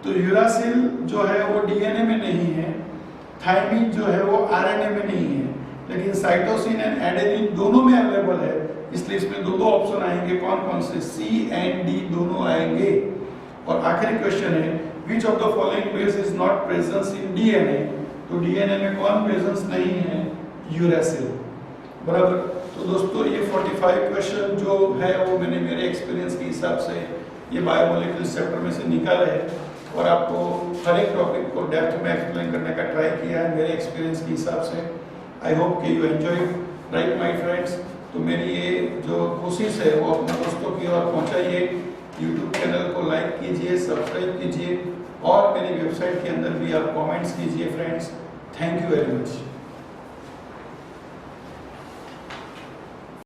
तो यूरासिल जो है वो डीएनए में नहीं है, थायमिन जो है वो आरएनए में नहीं है, लेकिन साइटोसिन एंड एडेनिन दोनों में अवेलेबल है। इसलिए इसमें दो ऑप्शन आएंगे, कौन कौन से, सी एंड डी दोनों आएंगे। और आखिरी क्वेश्चन है, which of the following base is not presence in DNA, तो डीएनए में कौन प्रेजेंस नहीं है, यूरासिल, बराबर। तो दोस्तों ये 45 क्वेश्चन जो है वो मैंने मेरे एक्सपीरियंस के हिसाब से ये बायोमोलिक्यूल्स चैप्टर में से निकाला है और आपको हर एक टॉपिक को डेप्थ में एक्सप्लेन करने का ट्राई किया है मेरे एक्सपीरियंस के हिसाब से। आई होप कि you enjoy, right my friends. तो मेरी ये जो कोशिश है वो अपने दोस्तों की ओर पहुंचाइए। यूट्यूब चैनल को लाइक कीजिए, सब्सक्राइब कीजिए और मेरी वेबसाइट के अंदर भी आप कमेंट्स कीजिए friends. Thank you very much.